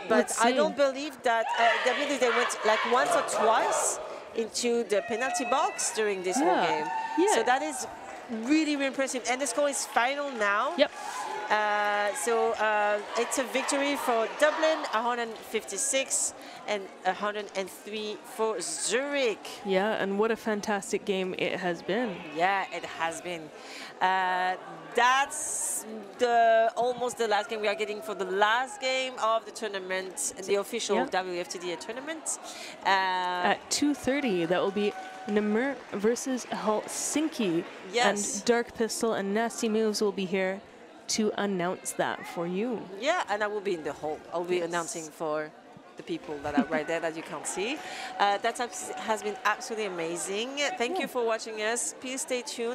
but I don't believe that. I believe they went like once or twice into the penalty box during this whole game. So that is really, really impressive. And the score is final now. Yep. So it's a victory for Dublin, 156 and 103 for Zurich. Yeah, and what a fantastic game it has been. Yeah, it has been. That's almost the last game we are getting for the last game of the tournament, the official WFTDA tournament. At 2:30, that will be Namur versus Helsinki. Yes. And Dark Pistol and Nasty Moves will be here to announce that for you. Yeah, and I will be in the hall. I'll be announcing for the people that are right there that you can't see. That has been absolutely amazing. Thank you for watching us. Please stay tuned.